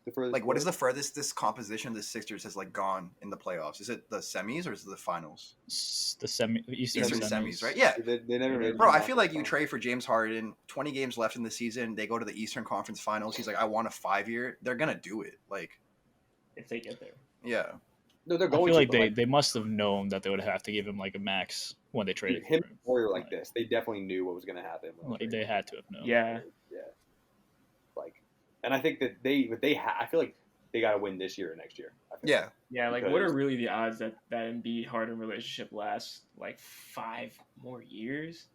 The furthest- Like, what is the furthest this composition the Sixers has like gone in the playoffs? Is it the semis or is it the finals? the Eastern Eastern semis, semis, right? Yeah. They never made. Bro, the I feel like you conference trade for James Harden, 20 games left in the season, they go to the Eastern Conference Finals. He's like, I want a 5-year. They're going to do it. Like, if they get there. yeah. final. No, they're I going feel to. like but, they must have known that they would have to give him like a max when they traded him for him. or like this. They definitely knew what was going to happen. when Like they had to have known. Yeah. Yeah. Like, and I think that I feel like they got to win this year or next year. I think. Yeah. Yeah, like what Because- are really the odds that that Embiid Harden relationship lasts like 5 more years?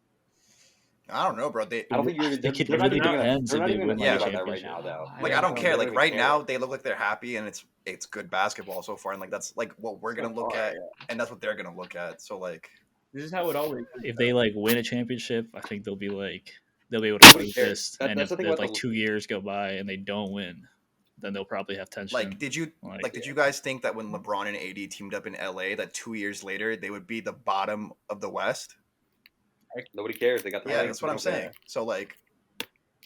I don't know, bro. They I don't think you're. It could they're really not even gonna- depends They're if not they even win going to like think a about that right championship. now, though. I like don't I don't know. care. They Like even right care. now, they look like they're happy, and it's good basketball so far, and like that's like what we're gonna look at, and that's what they're gonna look at. So like, This is how it always is. If they like win a championship, I think they'll be like they'll be able to Nobody play cares. this. That- And that's if the thing there's about like the- 2 years go by and they don't win, then they'll probably have tension. Like, did you did you guys think that when LeBron and AD teamed up in LA, that 2 years later they would be the bottom of the West? Nobody cares. They got the Yeah, ring. that's They what I'm don't care. saying. So like,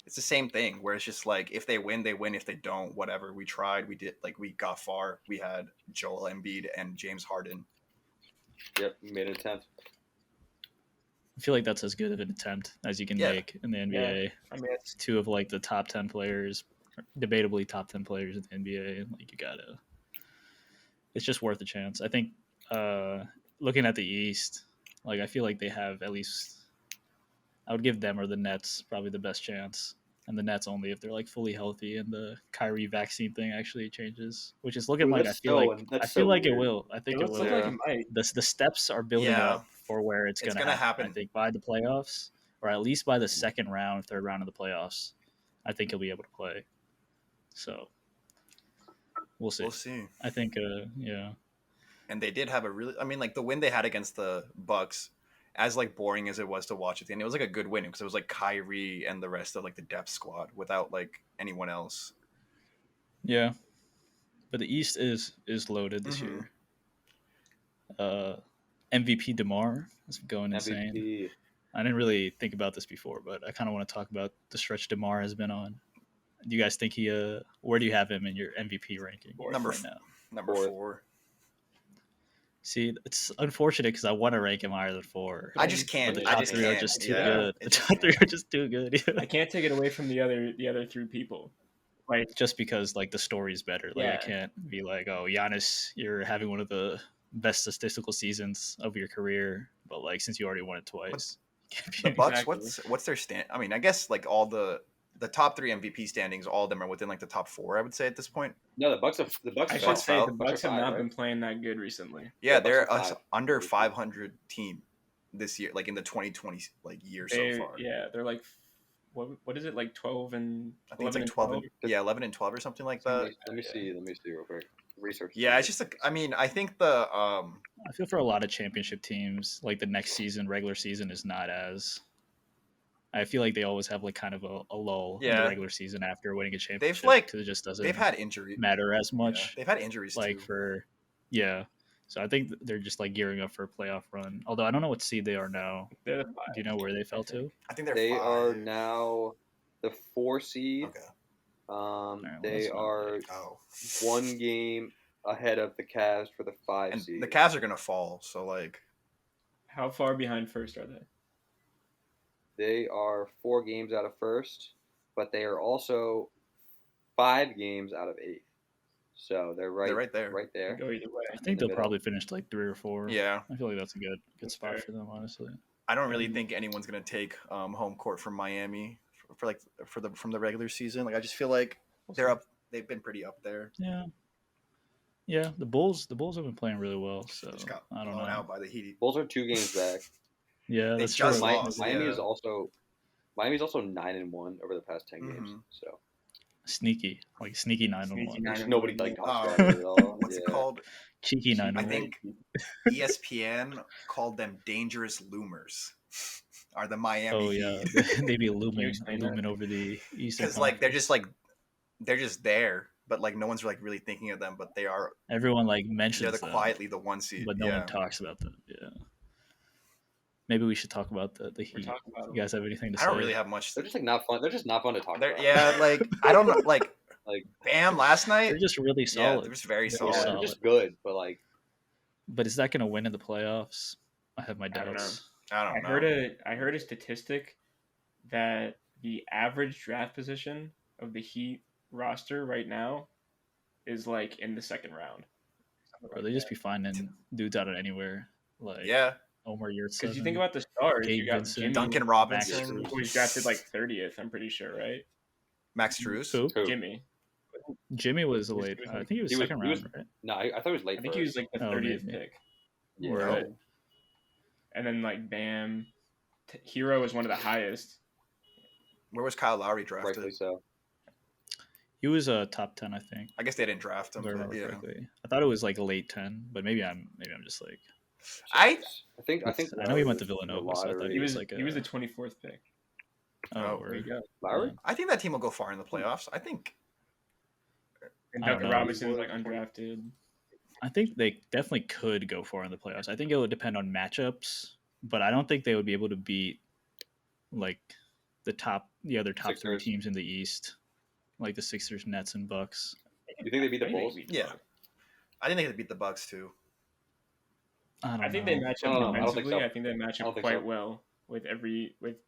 it's the same thing where it's just like if they win, they win. If they don't, whatever. We tried. We did. Like we got far. We had Joel Embiid and James Harden. Yep, we made an attempt. I feel like that's as good of an attempt as you can Yeah. make in the NBA. I mean, it's Two of like the top 10 players, debatably top 10 players in the NBA, and like you gotta, it's just worth a chance. I think looking at the East, like I feel like they have at least, I would give them or the Nets probably the best chance, and the Nets only if they're like fully healthy and the Kyrie vaccine thing actually changes, which is looking Dude, like I that's feel so- like that's I feel so like it weird. will. I it think it looks will. like Yeah. it might. The steps are building Yeah. up for where it's It's going to gonna happen. I happen. think by the playoffs, or at least by the second round, third round of the playoffs, I think he'll be able to play. So we'll see. We'll see. I think, yeah, And they did have a really. I mean, like the win they had against the Bucks, as like boring as it was to watch at the end, it was like a good win because it was like Kyrie and the rest of like the depth squad without like anyone else. yeah. But the East is loaded this Mhm. year. MVP DeMar is going insane. MVP. I didn't really think about this before, but I kind of want to talk about the stretch DeMar has been on. Do you guys think he? Where do you have him in your MVP ranking Number right now? Number Fourth. 4. See, it's unfortunate because I want to rank him higher than 4. I just But can't. the I top just 3 are can't. just too Yeah, good. it The just top 3 can't. are just too good. I can't take it away from the other 3 people. Like, Just because like the story's better. Like I Yeah. can't be like, oh, Giannis, you're having one of the best statistical seasons of your career, but like since you already won it twice, you can't be The Bucks. Exactly. What's their stand? I mean, I guess like all the top 3 MVP standings, all of them are within like the top 4. I would say at this point. No, the Bucks. I Have should say the Bucks Bucks have five, not right? been playing that good recently. Yeah, Yeah, they're Bucks a are 5. under 500 team this year, like in the 2020 like year so far. Yeah, they're like what is it, like 12 and I think it's 11 like and 12 12? and, 11 and 12 or something like Let that. me, let me see. Let me see real quick. Research. Yeah, it's just I mean, I think the I feel for a lot of championship teams, like the next season, regular season is not as. I feel like they always have like kind of a lull in Yeah. the regular season after winning a championship. like- 'cause it just doesn't they've had injuries. matter as Yeah, much. they've had injuries Like too. for yeah. So I think they're just like gearing up for a playoff run. Although I don't know what seed they are now. They're the Do 5. you know where they fell to? I think they're They 5. are now the 4 seed. Okay. well, They that's not are Oh. 1 game ahead of the Cavs for the 5 And seed. the Cavs are gonna fall. So like, How far behind first are they? They are 4 games out of first, but they are also 5 games out of 8th. So they're right, they're right there. right there. Go either way. I think in the they'll middle. probably finish like 3 or 4. Yeah, I feel like that's a good That's spot fair. for them, honestly. I don't really think anyone's gonna take home court from Miami from the regular season. Like, I just feel like they're up. They've been pretty up there. Yeah. Yeah, the Bulls have been playing really well, so They just got I don't blown know. out by the Heat. Bulls are 2 games back. Yeah, They that's just true. lost. Miami yeah. is also Miami's also 9-1 over the past 10 games. Mm-hmm. So Sneaky, like sneaky 9-1, Sneaky there's 9-1, nobody yeah. like talks Oh, about it at all. What's it Yeah. called? cheeky I 9-1. I think ESPN called them dangerous loomers. Are the Miami Oh yeah, Heat? they be looming explain that? over the Eastern. Because like they're Conference. just there, but like no one's like really thinking of them. But they're Everyone like mentions them, quietly the 1 seed. but no yeah. one talks about them. Yeah. Maybe we should talk about the We're Heat. talking about You guys have anything to I say? don't really have much. They're just like not fun. They're just not fun to talk about. Yeah, like I don't know. Like Like Bam last night. They're just really Yeah, solid. they're just very They're solid. yeah, they're just good, but like But is that going to win in the playoffs? I have my don't know. doubts. I I don't know. heard a statistic that the average draft position of the Heat roster right now is like in the second round. Something Or like they just that. be finding dudes out of anywhere, like Yeah, Omar Yurtseven. Because you think about the stars, Gabe you got Vincent, Jimmy, Duncan Max Robinson, Strus. who was drafted like 30th. I'm pretty sure, right? Max Strus. Who? who? Jimmy. Jimmy was He was- late. he was I like- think he was he was- second he was- round, right? no, I thought it was late. I think he was like the Oh, 30th maybe. pick. yeah. Right. And then like Bam, Hero was one of the highest. Where was Kyle Lowry drafted? rightfully so. He was a top 10, I think. I guess they didn't draft him. If I But remember yeah. correctly. I thought it was like late 10, but maybe I'm just like I think I know he went to Villanova, so I thought lottery- He He was was like he was a- the 24th pick. Oh, There you go. Lowry? I think that team will go far in the playoffs. I think. And I don't Duncan know. Robinson's like undrafted. I think they definitely could go far in the playoffs. I think it would depend on matchups, but I don't think they would be able to beat like the other top three Sixers. teams in the East, like the Sixers, Nets, and Bucks. You think they beat the I think Bulls? beat the Yeah. Bucks. I think they could beat the Bucks too. I think they match No, up no, I don't think defensively. so. I think they match I up don't think quite so. well with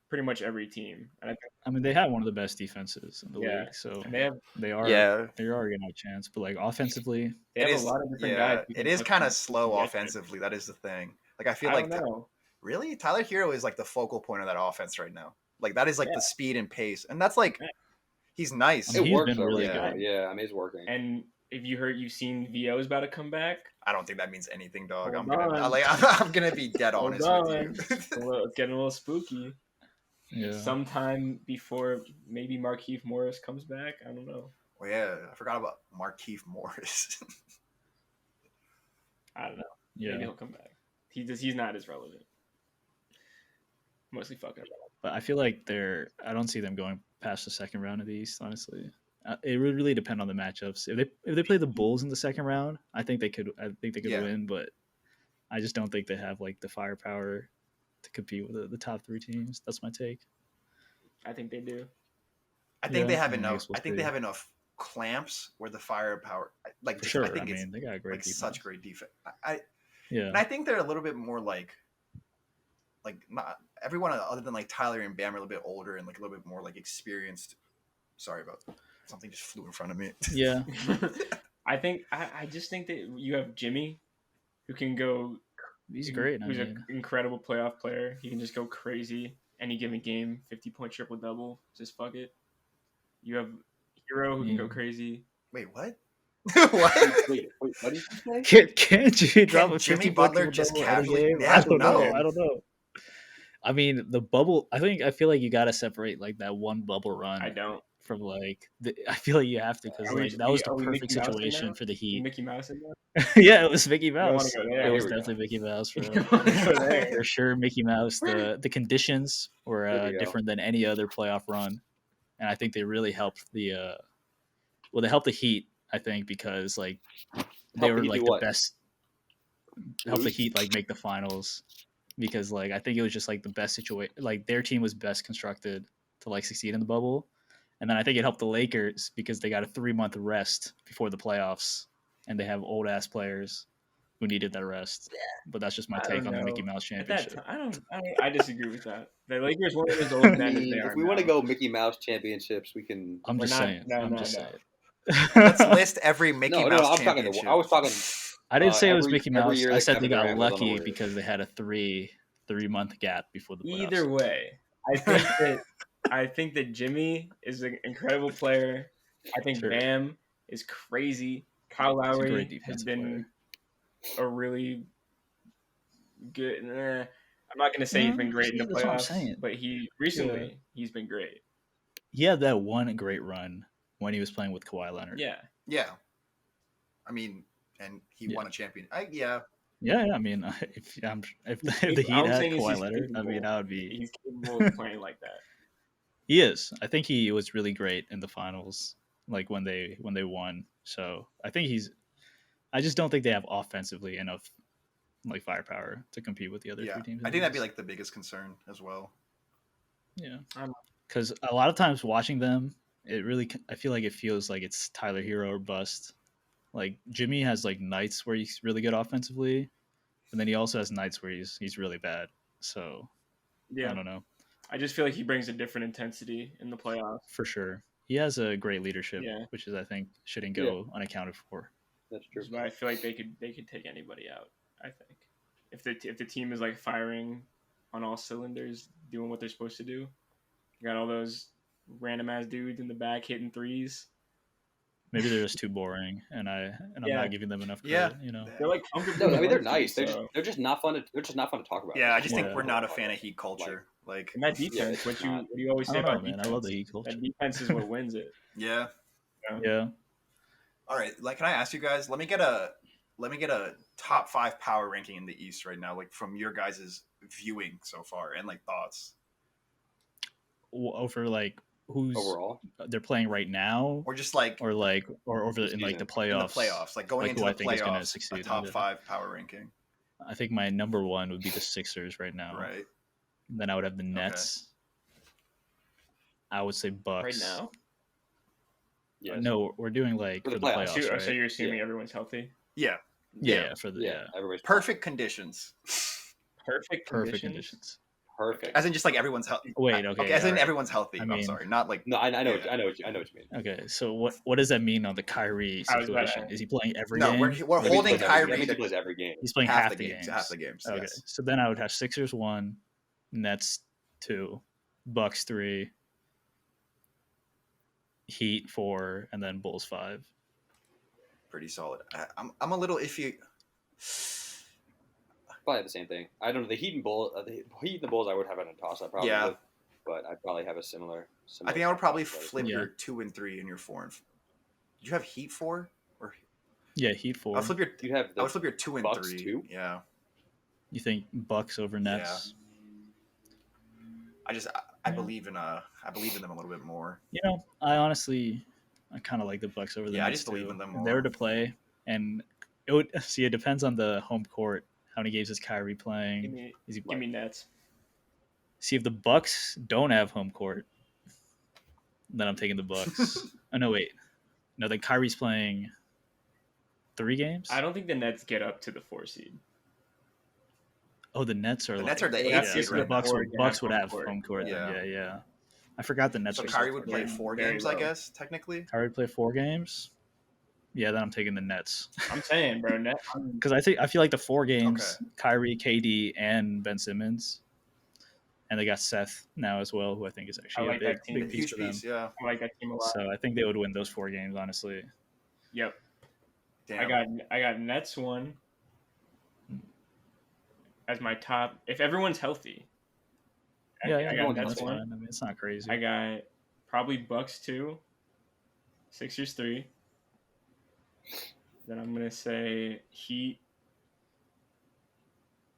pretty much every team. And I think I mean, they have one of the best defenses in the Yeah. league, so and they have they are Yeah. they are gonna have a chance. But like offensively, they It have is. a lot of different Yeah. guys. who It can is touch kind them of slow and get offensively. That is the thing. Like I there. feel I like don't know. really Tyler Hero is like the focal point of that offense right now. Like that is like Yeah. the speed and pace, and that's like Yeah. he's nice. I mean, It he's works been though, really right? good. Yeah, I mean it's working. And if you've seen VO is about to come back. I don't think that means anything, dog. Hold I'm gonna on. I'm gonna be dead Hold honest on. with you. It's getting a little spooky. Yeah, Sometime before maybe Markieff Morris comes back. I don't know. Oh yeah, I forgot about Markieff Morris. I don't know. yeah. Maybe he'll come back. He's not as relevant. Mostly fucking about. But I feel like I don't see them going past the second round of the East. Honestly, it would really depend on the matchups. If they play the Bulls in the second round, I think they could. I think they could Yeah. win, but I just don't think they have like the firepower to compete with the top three teams. That's my take. I think they do. I think they Yeah, have I mean, I enough. guess we'll I think they see. have enough clamps where the firepower, like For sure. I think it's they got a great like defense. such great defense. Yeah, And I think they're a little bit more like not everyone other than like Tyler and Bam are a little bit older and like a little bit more like experienced. Sorry about something just flew in front of me. yeah. I just think that you have Jimmy, who can go. He's great. I Who's mean, an incredible playoff player. He can just go crazy any given game, 50-point triple double. Just fuck it. You have Hero who can go Yeah. crazy. Wait, what? What? Wait, what did you say? Can't you drop a Jimmy 50 Butler triple just double every casually- game? Yeah, I don't know. no. I don't know. I mean, the bubble. I feel like you got to separate like that one bubble run I don't. from like. I feel like you have to because Are we- like that was the are we perfect Mickey Mouse situation now? for the Heat. Mickey Mouse in Yeah, it was Mickey don't wanna Mouse. go there. It Here was we go. definitely Mickey Mouse for there. Go there. for sure. Mickey Mouse. The conditions were Here we go. different than any other playoff run, and I think they really helped the. They helped the Heat. I think because like they Help were the Heat like do the what? best. Helped the Lose? Heat like make the finals because like I think it was just like the best situation. Like their team was best constructed to like succeed in the bubble, and then I think it helped the Lakers because they got a 3-month rest before the playoffs, and they have old ass players who needed that rest. But that's just my I take don't on the Mickey know. Mouse At that championship. time, I disagree with that. The Lakers weren't as old I then as mean, they are if we now. want to go Mickey Mouse championships, we can. I'm We're just not- saying. no, I'm no, just no. saying. Let's list every Mickey No, Mouse I'm talking. championship. I was talking. I didn't say it was every- Mickey every Mouse. year I that said they Kevin got Durant was on the lucky Warriors. because they had a 3-month gap before the playoffs. Either way, I think that Jimmy is an incredible player. I think Sure. Bam is crazy. Kyle He's a Lowry great has defensive been a really good. I'm not gonna say he's been great in the That's what I'm playoffs, saying. but he's been great. He had that one great run when he was playing with Kawhi Leonard. Yeah, Yeah, I mean, and he Yeah. won a champion. Yeah. I mean, if the Heat I'm had saying is Kawhi he's Leonard, I mean, capable. that would be. he's capable of playing like that. He is. I think he was really great in the finals, like when they won. So I think I just don't think they have offensively enough like firepower to compete with the other Yeah, three teams. I think that'd be like the biggest concern as well. Yeah, I don't know. because a lot of times watching them, I feel like it feels like it's Tyler Hero or bust. Like Jimmy has like nights where he's really good offensively, and then he also has nights where he's really bad. So I Yeah, don't know. I just feel like he brings a different intensity in the playoffs. For sure, he has a great leadership, Yeah. which is I think shouldn't go unaccounted for. That's true. Which is why I feel like they could take anybody out. I think if the team is like firing on all cylinders, doing what they're supposed to do, you got all those random ass dudes in the back hitting threes. Maybe they're just too boring, and I'm Yeah. not giving them enough Yeah. credit. You know, They're like comfortable. No, I mean they're in nice. too, They're so- just not fun to talk about. Yeah, I just think Yeah. we're not a fan of Heat culture. Like, And that defense, Yeah, it's what not. you always I say don't know, about man. defense. I love the Heat culture. That defense is what wins it. yeah. Yeah, All right, like, can I ask you guys? Let me get a top 5 power ranking in the East right now, like from your guys' viewing so far and like thoughts. over like who's overall. they're playing right now, or just like or over in like the in the playoffs. playoffs, like going like into who the I think is going to playoffs, a succeed. top 5 power ranking. I think my number 1 would be the Sixers right now. Right. Then I would have the Nets. I would say Bucks. Right now? Yes. No, we're doing like for the playoffs, right? So you're assuming everyone's healthy? Yeah. Yeah, for the everybody's perfect conditions. Perfect conditions. perfect. As in just like everyone's healthy. Wait, okay. As in right. everyone's healthy. I I'm mean- sorry, not like No, I know, Yeah. I know what you mean. Okay, so what does that mean on the Kyrie I was about to situation? ask. Is he playing every No, game? we're Maybe he holding plays every- Kyrie. I think he plays every game. He's playing half the games. Okay, Yes. so then I would have Sixers 1, Nets 2, Bucks 3, Heat 4, and then Bulls 5. Pretty solid. I'm a little iffy. Probably the same thing. I don't know. The Heat and Bulls, I would have in a toss-up probably. Yeah. But I'd probably have a similar I think I would probably toss-up. flip Yeah. your 2 and 3 and your 4 and. Did you have Heat 4 or? Yeah, Heat 4. I'll flip your. You'd have I would flip your 2 and Bucks 3. 2? Yeah. You think Bucks over Nets? I believe in them a little bit more. You know, I kind of like the Bucks over the Yeah, I Nets just believe too. in them If they were more. to play, and it would see. It depends on the home court. How many games is Kyrie playing? Is he Give me Nets. See if the Bucks don't have home court, then I'm taking the Bucks. Oh no, wait, no. Then Kyrie's playing 3 games. I don't think the Nets get up to the 4 seed. Oh, the Nets are. The like, Nets are the Yeah, 8th seed the right now. Bucks would have home court. home court. Yeah. Yeah. I forgot the Nets. So were Kyrie would play yeah, 4 very games, low. I guess, technically. Kyrie would play 4 games. Yeah, then I'm taking the Nets. I'm saying, bro, Because I feel like the 4 games, Kyrie, KD, and Ben Simmons, and they got Seth now as well, who I think is actually like a that team. big piece Huge for them. piece, yeah. I like that team a lot. So I think they would win those 4 games, honestly. Yep. Damn. I got Nets 1 as my top. If everyone's healthy. I got no, Nets that's 1. fine. I mean, it's not crazy. I got probably Bucks 2, Sixers 3. Then I'm gonna say Heat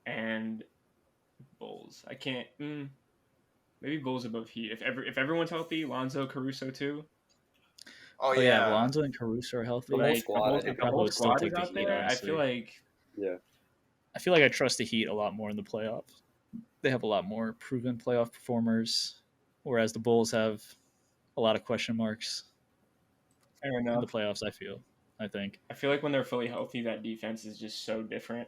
and Bulls. I can't. Maybe Bulls above Heat. If everyone's healthy, Lonzo, Caruso too. Oh yeah, yeah. Alonzo and Caruso are healthy. The whole squad, I I think the probably whole would still squad take is the out Heat, there. I honestly. feel like I feel like I trust the Heat a lot more in the playoffs. They have a lot more proven playoff performers, whereas the Bulls have a lot of question marks fair in enough. the playoffs. I think. I feel like when they're fully healthy, that defense is just so different.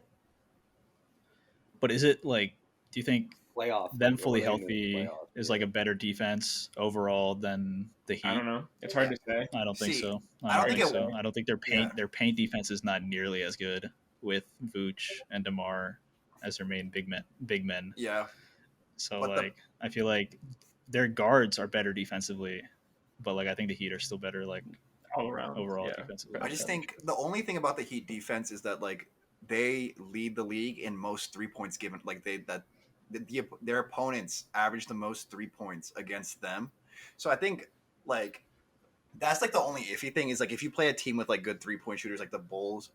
But is it like? Do you think playoff. them like, fully what are they gonna do in the healthy playoffs? is like a better defense overall than the Heat? I don't know. It's hard to say. I don't think See, so. I don't think it- so. I don't think their paint defense is not nearly as good with Vooch and DeMar as their main big men. Yeah. So But like I feel like their guards are better defensively, but like I think the Heat are still better like All around. overall Yeah. defensively. I just think the only thing about the Heat defense is that like they lead the league in most 3 points given. Like their opponents average the most 3 points against them. So I think like that's like the only iffy thing is like if you play a team with like good 3-point shooters like the Bulls,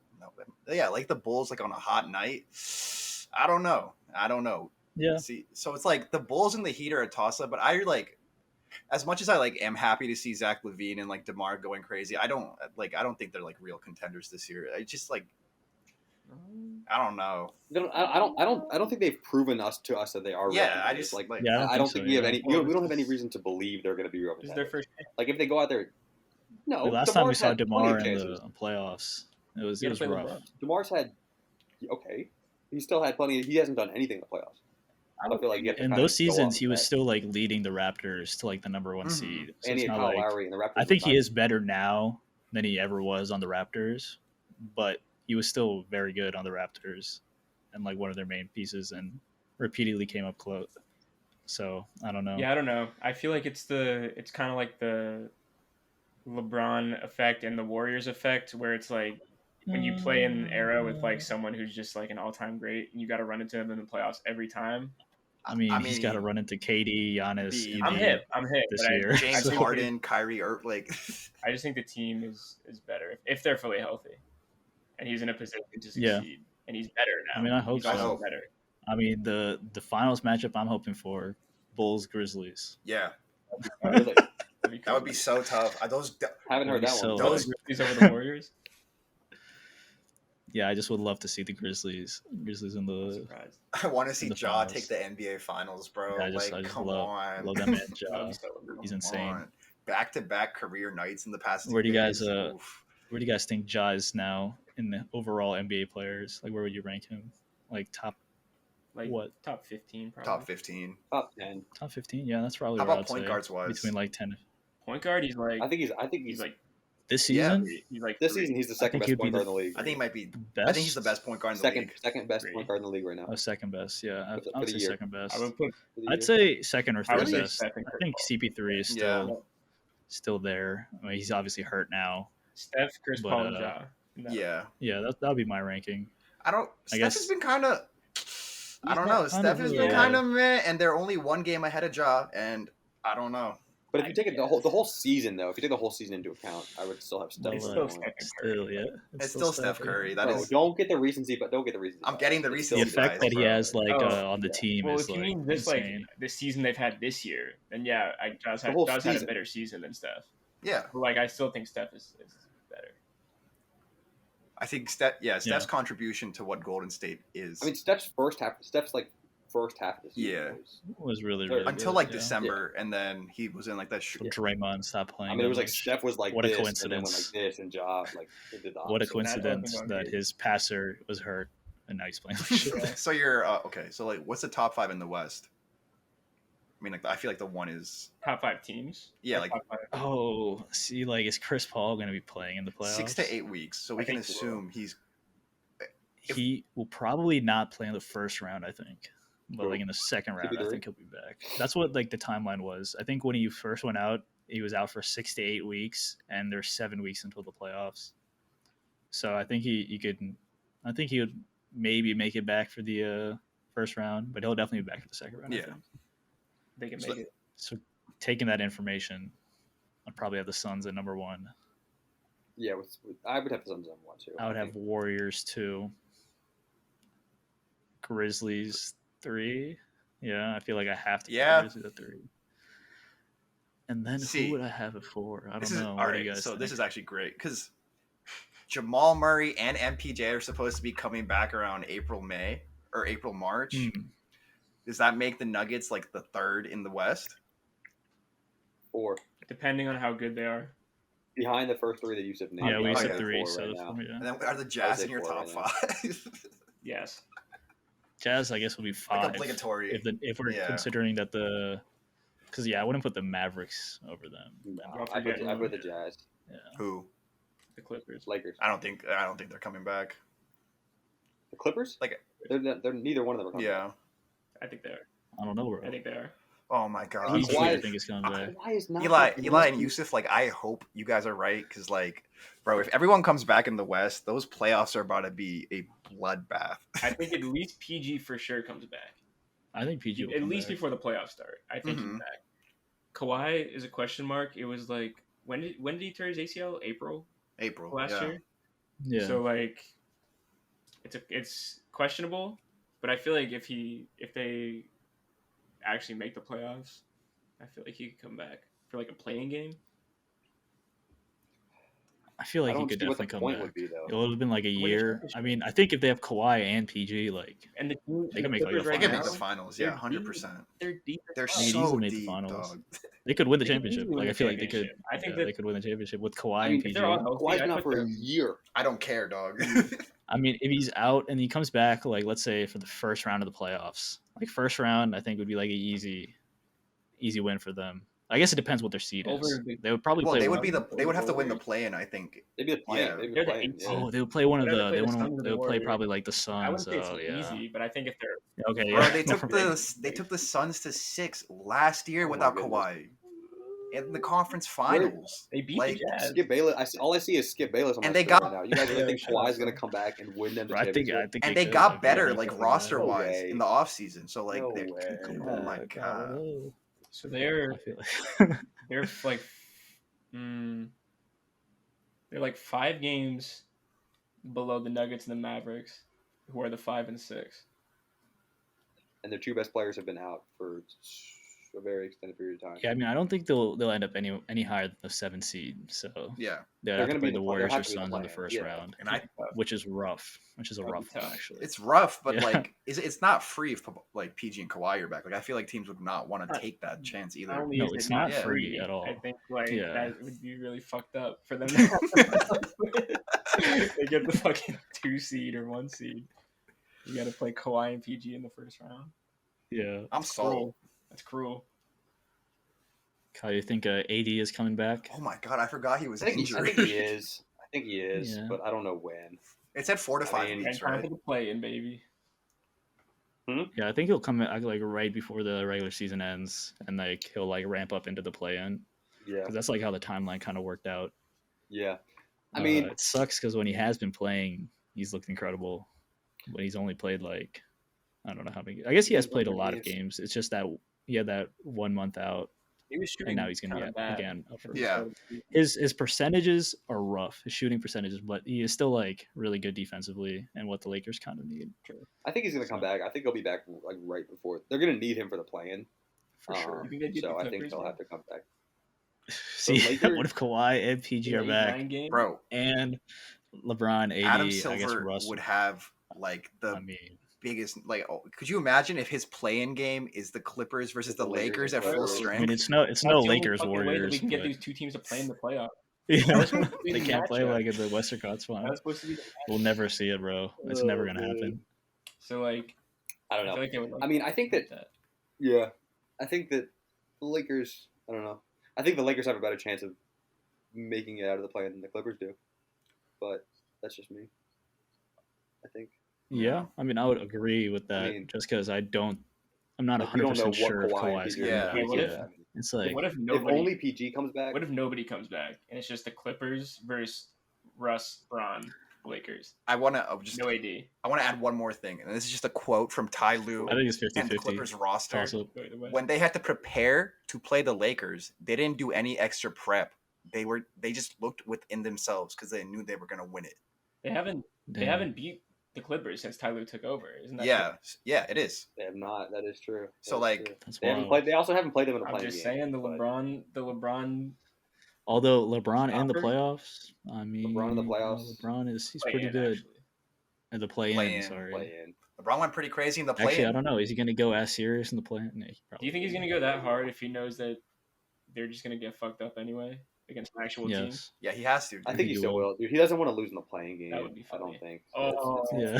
like the Bulls like on a hot night. I don't know. Yeah. See, so it's like the Bulls and the Heat are a toss up, but I like as much as I like am happy to see Zach LaVine and like DeMar going crazy. I don't think they're like real contenders this year. I just like I don't know. I don't think they've proven to us that they are. Yeah, real I contenders. just like. like Yeah, I don't think we have any. Well, We don't have any reason to believe they're going to be real This is their contenders. first. Like if they go out there, no. The last time we DeMar's saw had plenty DeMar of in chances. the playoffs, it was You gotta play rough. LeBron. DeMar's had okay. He still had plenty. He hasn't done anything in the playoffs. I don't feel like you have to In kinda those go off seasons, he of was that. still like leading the Raptors to like the number 1 Mhm. seed. So And he it's had not Kyle like Lowry and the Raptors. I think were he fine. is better now than he ever was on the Raptors, but he was still very good on the Raptors and like one of their main pieces and repeatedly came up close. So I don't know. Yeah, I don't know. I feel like it's kind of like the LeBron effect and the Warriors effect, where it's like when you play in an era with like someone who's just like an all-time great, and you got to run into them in the playoffs every time. I mean, he's got to run into KD, Giannis, Embiid. I'm hip this but year. James think Harden, Kyrie, like I just think the team is better if they're fully healthy, and he's in a position to succeed, Yeah. and he's better now. I mean, I hope he's so. also better. I mean, the finals matchup I'm hoping for, Bulls Grizzlies. yeah. Really? That would be so tough. Haven't heard that So- one. Those- Grizzlies over the Warriors. Yeah, I just would love to see the Grizzlies in I'm the. surprised. I want to see the Ja finals. take the NBA Finals, bro. Yeah, I just come love on. that man. That would Ja. be so cool. He's Come insane. on. Back-to-back career nights in the past 2 Where do you guys days. Where do you guys think Ja is now in the overall NBA players? Like, where would you rank him? Like top Like what? top 15 probably. Top 15. Top 10. Top 15? Yeah, that's probably How where about I'd point say. guards wise? Between like 10 Point guard, he's like I think he's he's like this Yeah. season. he's like this three. season he's the I second think best he'd be point guard the in the league. I think he might be. Best. I think he's the best point guard in the league. Second best Three. point guard in the league right now. Oh, second best. Yeah, For I'd the say year. second best. I would put for the I'd year. say second or I would third say best. Steph and I Chris think Paul. CP3 is Yeah. still there. I mean, he's obviously hurt now. Steph, Chris But, Paul, and Ja. No. Yeah. Yeah, that would be my ranking. Steph guess- has been kind of. I don't know. not Steph has been really- kind of meh, and they're only one game ahead of Ja, and I don't know. But if you take it the whole season though, if you take the whole season into account, I would still have Steph. It's Well, still at Steph one. and Curry. Still, yeah. It's still Steph Curry. That Bro, is. don't get the recency, but don't get the recency. I'm getting the It's recency The still effect bias, that he bro. has like Oh, on the team Well, is if you like mean this insane. like the season they've had this year, then yeah, Ja's The whole had a season. better season than Steph. Yeah, But like I still think Steph is better. I think Steph's contribution to what Golden State is I mean, Steph's first half of the season. Yeah. was really Until, until good, like yeah. December, and then he was in like that. So Draymond stopped playing. I mean, it was that like much. Steph was like What a this, and then went coincidence. like this, and Ja like it did the What a opposite. coincidence going that good. his passer was hurt and now he's playing like shit. So you're okay. So like, what's the top 5 in the West? I mean, like I feel like the one is Top 5 teams. Yeah, like- top 5. Oh, see, like, is Chris Paul going to be playing in the playoffs? 6 to 8 weeks. So we I can think he will. assume he's He will probably not play in the first round, I think. But Who? like in the second round, I CP3? think he'll be back. That's what like the timeline was. I think when he first went out, he was out for 6 to 8 weeks, and there's 7 weeks until the playoffs. So I think he would maybe make it back for the first round, but he'll definitely be back for the second round. I Yeah. think. They can So- make it. So taking that information, I'd probably have the Suns at number 1. Yeah, I would have the Suns on one too. I would have Warriors 2. Grizzlies 3. Yeah, I feel like I have to put Yeah. Grizzlies at 3. And then See, who would I have it 4? I don't this is know. all What do you right. guys So think? this is actually great because Jamal Murray and MPJ are supposed to be coming back around April, May or April, March. Hmm. Does that make the Nuggets like the 3rd in the West? Or Depending on how good they are. behind the first three that you said. Yeah, we Oh, said yeah. 3, 4 so right it's now. four, yeah. And then are the Jazz say in your 4 top right 5? Yes. Jazz, I guess, would be 5. Like obligatory. If we're Yeah. considering that because I wouldn't put the Mavericks over them. No, Don't I forget- put the Jazz, Yeah. Who? The Clippers. Lakers, I don't think they're coming back. the Clippers. Like- they're neither one of them are coming. Yeah. I think they are. I don't know, bro. I think they are. Oh my god. Easily, Why- I think it's coming back. Why is not Eli fucking and Westbrook- Yusuf, like I hope you guys are right because like, bro, if everyone comes back in the West, those playoffs are about to be a bloodbath. I think at least PG for sure comes back. I think PG will At come least back. before the playoffs start. I think Mhm. he's back. Kawhi is a question mark. It was like when did he tear his ACL? April April last yeah. year. Yeah. So like, it's questionable, but I feel like if they actually make the playoffs, I feel like he could come back for like a playing game. I feel like I he don't could see what the definitely come point back. would be though. It would have been like a Win the year. championship. I mean, I think if they have Kawhi and PG, like And the team, They the can make, like, Clippers the They right can now, make the finals, they're yeah, 100%. They're deep. as They're fuck. They'd so easily make the deep, finals. dog. they could win the They could championship. easily Like win I the feel like they could. championship. I think yeah, that they could win the championship with Kawhi I and mean, PG. they're all healthy. Kawhi's I been out put for a them- year. I don't care, dog. I mean, if he's out and he comes back, like let's say for the first round of the playoffs, like first round, I think would be like an easy win for them. I guess it depends what their seed Over is. the- They would probably Well, play. they one- would have to win the play-in, I think. They'd be the play. Yeah. They'd be They're the the play. eighth Yeah. seed. Oh, they would play one of They're the. gonna They play the would. Suns or the They would play Warriors. probably like the I wouldn't Suns. say it's Oh yeah. easy, but I think if they're Okay. Bro, Yeah. they took the Suns to 6 last year Oh my without goodness. Kawhi in the conference finals. they beat Like, the Jazz. Skip Bayless. All I see is Skip Bayless on And my they screen got- right now. You guys really Yeah, think shut up, Kawhi's going to bro. come back and win them the I think. championship? And they could. got I better, think like they could. roster wise, way. in the offseason. So like, No they're- way. oh my I god. don't know. So they're I feel like. they're like they're like 5 games below the Nuggets and the Mavericks, who are the 5 and 6. And their two best players have been out for a very extended period of time. Yeah, I mean, I don't think they'll end up any higher than the 7th seed. So Yeah, they'll They're have to gonna play be the they'll Warriors have or to be the Suns in the play-in, first yeah. round, and I which is rough. Which is a That'd be rough one tough. actually. it's rough, but Yeah. like it's not free if like PG and Kawhi are back. Like I feel like teams would not want to take that chance Not either. only No, is it's it not Yeah. free at all. I think like Yeah. that would be really fucked up for them. To they get the fucking 2 seed or 1 seed. You got to play Kawhi and PG in the first round. Yeah. I'm That's sold. cruel. That's cruel. Kyle, you think AD is coming back? Oh my god, I forgot he was I think injured. he is. I think he is, Yeah. but I don't know when. It said 4 to 5 mean, And weeks, time right? for the play-in, baby. Yeah, I think he'll come back like right before the regular season ends, and like he'll like ramp up into the play-in Yeah, because that's like how the timeline kind of worked out. yeah. I mean, it sucks because when he has been playing, he's looked incredible, but he's only played like I don't know how many. I guess he has played a lot of games. It's just that he had that 1 month out, He was shooting and now he's gonna be kinda bad again up at for the Yeah. start of the season. his percentages are rough, his shooting percentages, but he is still like really good defensively, and what the Lakers kind of need I think he's gonna come back. I think he'll be back like right before they're gonna need him for the play-in. for sure. You think they'd beat So the I think Clippers, he'll bro? have to come back. See, Lakers- what if Kawhi and PG are back, 8-9 game? Bro, and LeBron, AD, Adam I guess Silver Russ would have like the I mean, biggest like. Could you imagine if his play-in game is the Clippers versus the Lakers at full Clippers. strength? I mean, it's no That's no the only Lakers fucking way that Warriors. we can get but- these two teams to play in the playoffs. Yeah, That's supposed to be they the can't play matchup. like in the Western Conference Final. That's supposed to be the We'll never see it, bro. It's never gonna happen. So like, I I don't feel know. like they would. Like I mean, I think that that. yeah, I think that the Lakers. I don't know. I think the Lakers have a better chance of making it out of the play than the Clippers do, but that's just me. I think. Yeah, I mean, I would agree with that. I mean- just because I'm not Like, we don't know 100% what sure if Kawhi and Kawhi's PG gonna Yeah. be Wait, back. what if- Yeah, it's like what if If nobody? only PG comes back, What if nobody comes back and it's just the Clippers versus Russ, Bron, Lakers? I want to just. No AD. I want to add one more thing, and this is just a quote from Ty Lue I think it's and the 50-50. Clippers roster. Also, Go either way. When they had to prepare to play the Lakers, they didn't do any extra prep. They just looked within themselves because they knew they were going to win it. They haven't damn. beat the Clippers since Ty Lue took over, isn't that? Yeah, true? yeah, it is. they have not. That is true. So, That is like, true. That's they haven't wild. played. They also haven't played them in a I'm playing just game. saying the but LeBron. Although LeBron in the Stopper? playoffs, I mean, LeBron in the playoffs. he's play pretty in, good. actually. And the play-in, Play-in, sorry. play in. LeBron went pretty crazy in the play. Actually, I don't know. Is he going to go as serious in the play-in? No, Do you think he's gonna go that hard if he knows that they're just gonna get fucked up anyway against an actual team? Yes. Yeah, he has to. I dude. think he he still will. will, dude. He doesn't want to lose in the playing game. That would be I don't funny. think. Oh. Yeah.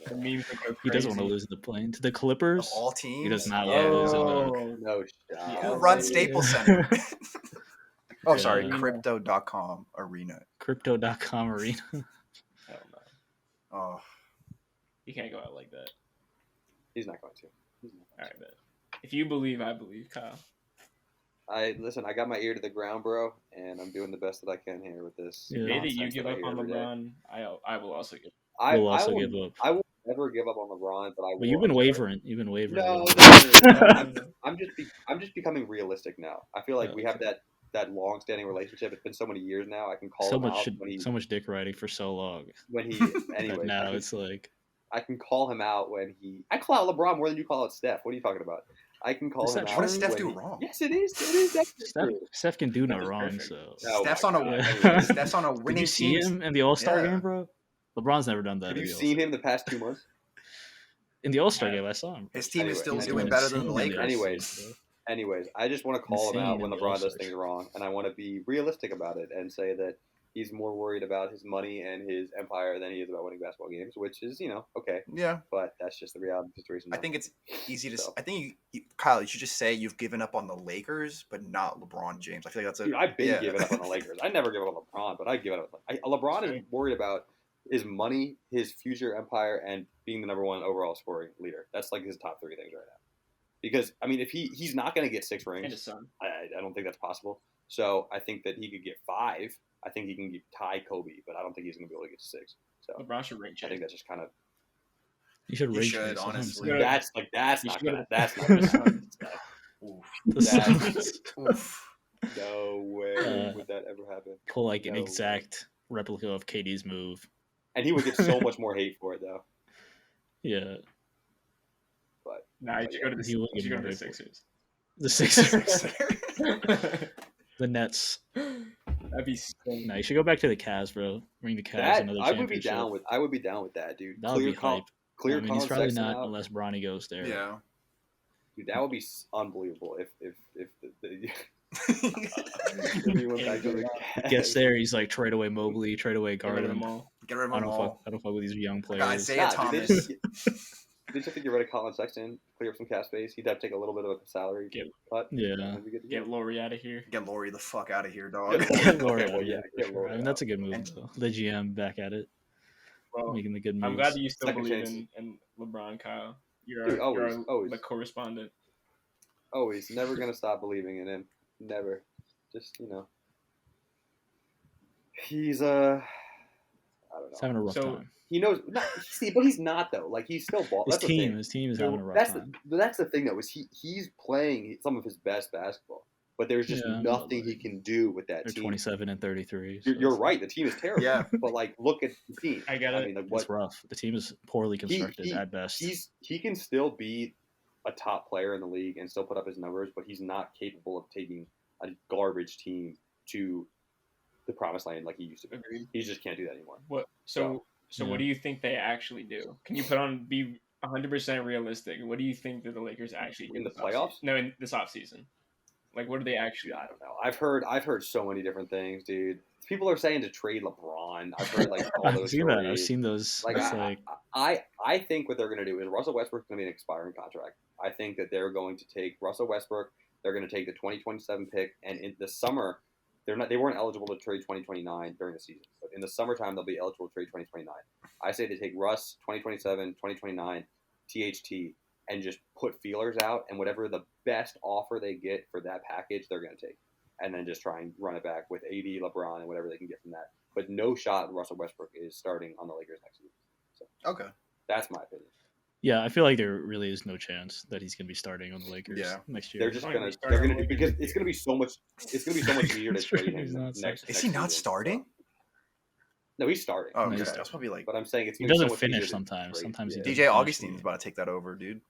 The memes would go He doesn't want to crazy. lose the plane to the Of Clippers. all teams. He does not Yeah. want to lose in the Oh, no Yeah. shot. Who Yeah. runs Staples Center? Oh, sorry, Yeah. Crypto.com Arena. Crypto.com arena. hell no. Oh, You can't go out like that. He's not going to. He's not All right, bet. If you believe, I believe, Kyle. Listen. I got my ear to the ground, bro, and I'm doing the best that I can here with this. Yeah. The day that you nonsense give I up hear on every day. LeBron, I will also give. We'll I also will, give up. I will never give up on LeBron, but I will. But you've been wavering. You've been wavering. No, a little. I'm just becoming realistic now. I feel like Yeah, we have that long-standing relationship. It's been so many years now. I can call so him much out when he so much dick riding for so long. when he. But Anyway, now it's like I can call him out when he. I call out LeBron more than you call out Steph. What are you talking about? I can call Is him that out. what does Steph when do he- wrong? Yes, it is. It is definitely true. Steph can do no That is wrong. perfect. So Oh Steph's my on a God. Yeah. Steph's on a did winning you see team. him in the All Star Yeah. game, bro? LeBron's never done that. Have in you the seen All-Star. him the past 2 months? In the All Star Yeah. game? I saw him. His team is Anyway, still he's doing doing better than the insane in Lakers. Anyways. bro. Anyways, I just want to call him out Insane when in the LeBron does All-Stars. things wrong, and I want to be realistic about it and say that he's more worried about his money and his empire than he is about winning basketball games, which is, okay. Yeah, But that's just the reality of the situation. I now. think it's easy to. So. I think Kyle, you should just say you've given up on the Lakers, but not LeBron James. I feel like that's a. Dude, I've been yeah. giving up on the Lakers. I never give up on LeBron, but I give up. LeBron is worried about his money, his future empire, and being the number one overall scoring leader. That's like his top 3 things right now. Because I mean, if he's not going to get 6 And his rings, son. I don't think that's possible. So I think that he could get 5. I think he can tie Kobe, but I don't think he's going to be able to get to 6. So LeBron should ring I check. think that's just kind of You should You rate should, me, that's what I'm honestly. saying. Yeah. that's You not should go gonna to- that's not the gonna Suns. Oof. The That's- Suns Oof. no way Uh, would that ever happen. pull like an No. exact replica of KD's move. And he would get so much more hate for it though. Yeah, But Nah, you should go to the, He will you should get go to the more Sixers. The Sixers. Sixer. The Nets. That'd be so. No, you should go back to the Cavs, bro. Bring the Cavs another I would be championship. down with that, dude. That would be hype. Clear I mean, Colin he's probably Sexton not out. unless Bronny goes there. Yeah. Dude, that would be unbelievable if if he went back to the Cavs. Gets there, he's like trade away Mobley, trade away Get rid of them Garland. all. Get rid of I them don't all. fuck with these young players. Isaiah Nah, dude, Thomas. They just have to get rid of Colin Sexton, clear up some cap space. He'd have to take a little bit of a salary cut. Yeah. and be good to go. Get Laurie out of here. Get Laurie the fuck out of here, dog. Laurie, Okay, well, yeah, for get sure. Laurie I mean, out. that's a good move. And- Though. The GM back at it, Well, making the good moves. I'm glad that you still Second believe chance. in LeBron, Kyle. You're Dude, always, our always. the correspondent. Always, never gonna stop believing in him. Never. Just he's I don't He's know. having a rough So- time. He knows. See, but he's not though. Like he's still ball. His That's the team thing. is having a rough That's time. that's the thing though. Is he's playing some of his best basketball, but there's just Yeah, nothing he can do with that They're team. 27 and 33. You're right. The team is terrible. Yeah. But like, look at the team. I got it. mean, like, It's rough. The team is poorly He- constructed he- at best. he can still be a top player in the league and still put up his numbers, but he's not capable of taking a garbage team to the promised land like he used to. Agreed. He just can't do that anymore. What? So Yeah. what do you think they actually do? Can you be 100% realistic? What do you think that the Lakers actually do In the this offseason? playoffs? No, in this offseason. Like, what do they actually? I don't know. I've heard so many different things, dude. People are saying to trade LeBron. I've heard like all I've those seen that. stories. I've seen those. Like, It's like I think what they're going to do is Russell Westbrook's going to be an expiring contract. I think that they're going to take Russell Westbrook. They're going to take the 2027 pick, and in the summer, they weren't eligible to trade 2029 during the season. But in the summertime, they'll be eligible to trade 2029. I say they take Russ 2027, 2029, THT, and just put feelers out, and whatever the best offer they get for that package, they're going to take, and then just try and run it back with AD, LeBron, and whatever they can get from that. But no shot Russell Westbrook is starting on the Lakers next season. So Okay. that's my opinion. yeah, I feel like there really is no chance that he's gonna be starting on the Lakers Yeah. next year. They're just Why gonna don't we they're start gonna on because it's gonna be so much easier to That's true, trade him he's not next. Is he not season. starting? No, he's starting. Oh, No, he's okay. starting. But I'm saying it's He gonna be so doesn't much finish easier to sometimes. trade. Sometimes he Yeah. doesn't DJ finish Augustine's the about to take that over, dude.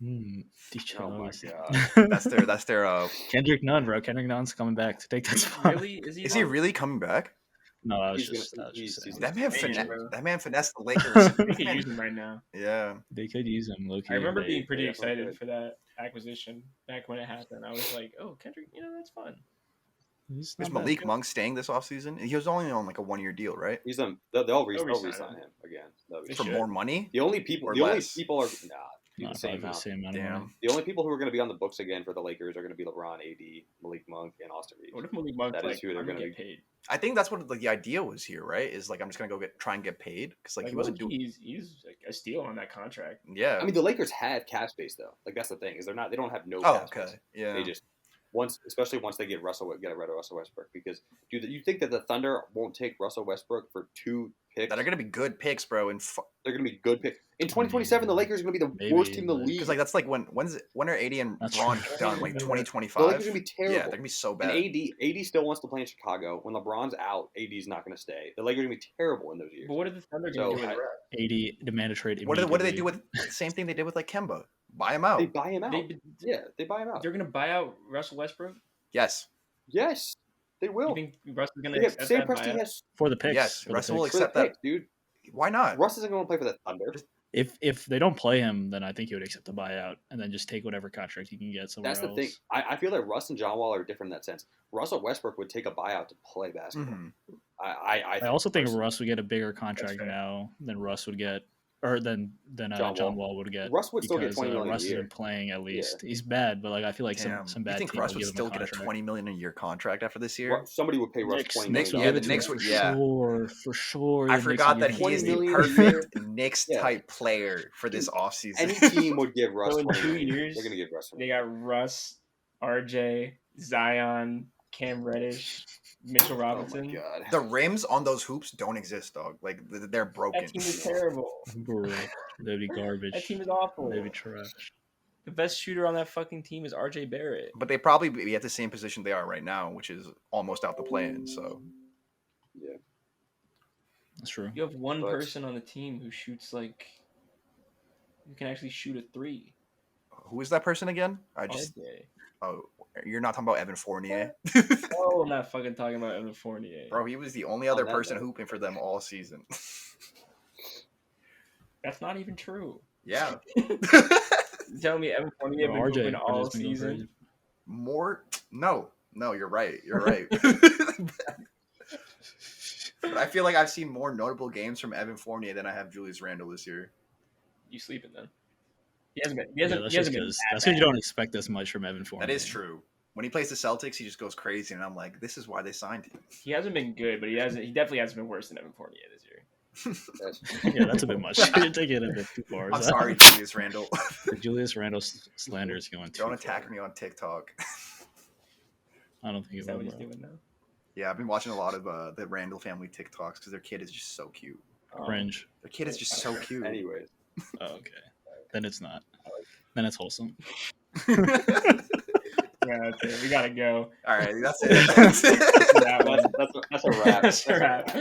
DJ Oh my Augustine. God. That's their Kendrick Nunn, bro. Kendrick Nunn's coming back to take that spot. Really? Is he? Is he really coming back? No, I was He's just he's- saying. That man Maybe, finesse bro. that man finessed the Lakers. We could use him right now. Yeah. They could use him, low key. I remember they- being pretty they definitely excited could. for that acquisition back when it happened. I was like, "Oh, Kendrick, that's fun." He's Is not bad. Malik Monk staying this offseason? He was only on like a 1-year deal, right? They'll re-sign re-sign him again. They For should. more money? The only people Or the only less? people are Not the same probably for the amount. same amount of Damn. money. The only people who are going to be on the books again for the Lakers are going to be LeBron, AD, Malik Monk, and Austin Reeves. What if Malik Monk's That is like, who they're I'm gonna gonna get paid? I think that's what the idea was here, right? Is like I'm just gonna go try and get paid because like he wasn't doing. He's like a steal on that contract. Yeah. I mean, the Lakers have cap space though. Like that's the thing is they don't have no oh, cap okay. space. Yeah. They just especially once they get rid of Russell Westbrook, because dude, you think that the Thunder won't take Russell Westbrook for 2 picks? that are gonna be good picks, bro. And They're going to be good picks. In 2027, the Lakers are going to be the Maybe, worst team in the but- league. because like that's like when are 80 and That's Braun true. done? Like The 2025. the Lakers are going to be terrible. Yeah, they're gonna be so and bad. AD still wants to play in Chicago. When LeBron's out, AD's not going to stay. The Lakers are going to be terrible in those years. But what are the Thunder So, gonna do with Russ? 80 demand a trade. What do they do immediately. with same thing they did with like Kemba? Buy him out. They buy him out. They They buy him out. they're gonna buy out Russell Westbrook. Yes. Yes, they You will. think Russ is gonna Yeah, accept Sam that Presti buyout? has for the picks? Yes, for the Russell will picks. for the accept that. pick, dude. Why not? Russ isn't going to play for the Thunder. If they don't play him, then I think he would accept the buyout and then just take whatever contract he can get somewhere That's the else. thing. I feel like Russ and John Wall are different in that sense. Russell Westbrook would take a buyout to play basketball. Mhm. I I also think Russ- Russ would get a bigger contract fair. now than Russ would get, or than John Wall would get. Russ would still get because, $20 million a Russ has year. been playing at least. He's bad, but like I feel like Damn. some You bad think team Russ will would give him still a get a contract. $20 million a year contract after this year? Somebody would pay Russ Knicks, $20 Knicks million. would the give it Knicks to him would- for yeah. sure, for sure. I The Knicks forgot would that give he it is to the him. million a year. perfect Knicks Yeah. type player for this offseason. Any team would give Russ So in 20 2 million. years, They're going to give Russ 20 They got Russ, RJ, Zion, Cam Reddish, Mitchell Oh Robinson. my god. The rims on those hoops don't exist, dog. Like they're broken. That team is terrible. Bro, that'd be garbage. That team is awful. That'd be trash. The best shooter on that fucking team is RJ Barrett. But they probably be at the same position they are right now, which is almost out the play-in. So Yeah. That's true. You have one But- person on the team who shoots like who can actually shoot a three. who is that person again? I just RJ. Oh, you're not talking about Evan Fournier, Oh, I'm not fucking talking about Evan Fournier. bro. He was the only other that person note. hooping for them all season. That's not even true. Yeah. You tell me Evan Fournier been hooping all RJ's been going season? crazy. More? No, you're right. You're right. But I feel like I've seen more notable games from Evan Fournier than I have Julius Randle this year. You sleeping then? He hasn't been. He Yeah, hasn't. that's he just hasn't been. because That that's because you bad. don't expect as much from Evan Fournier. That is true. When he plays the Celtics, he just goes crazy, and I'm like, this is why they signed him. He hasn't been good, but he hasn't. He definitely hasn't been worse than Evan Fournier this year. Yeah, that's a bit much. You're taking it a bit too far. I'm sorry, Julius Randle. The Julius Randle slander is going too Don't attack far. me on TikTok. I don't think Is it that will. what he's Bro. doing now? Yeah, I've been watching a lot of the Randall family TikToks because their kid is just so cute. Cringe. Their kid is just so cute. Anyways, Oh, okay. Then it's not. Then it's wholesome. Yeah, that's it. We gotta go. All right, that's it. That's it. That one. that's a wrap. That's a wrap. We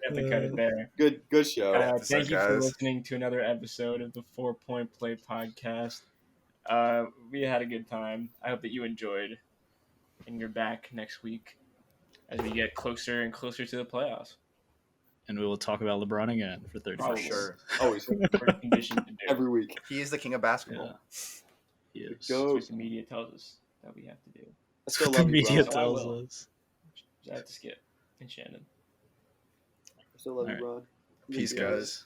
have to cut it there. Good show. episode, Thank you for guys. listening to another episode of the 4 Point Play podcast. We had a good time. I hope that you enjoyed, and you're back next week as we get closer and closer to the playoffs. And we will talk about LeBron again for 30 For Always. minutes. sure. Always We're conditioned to do. every week. He is the king of basketball. Yeah. He is. That's Go. what the media tells us that we have to do. I still The love you, media Ron. So I tells will. us. Shout out to Skip and Shannon. I still love you, All Ron. Peace, Peace, guys.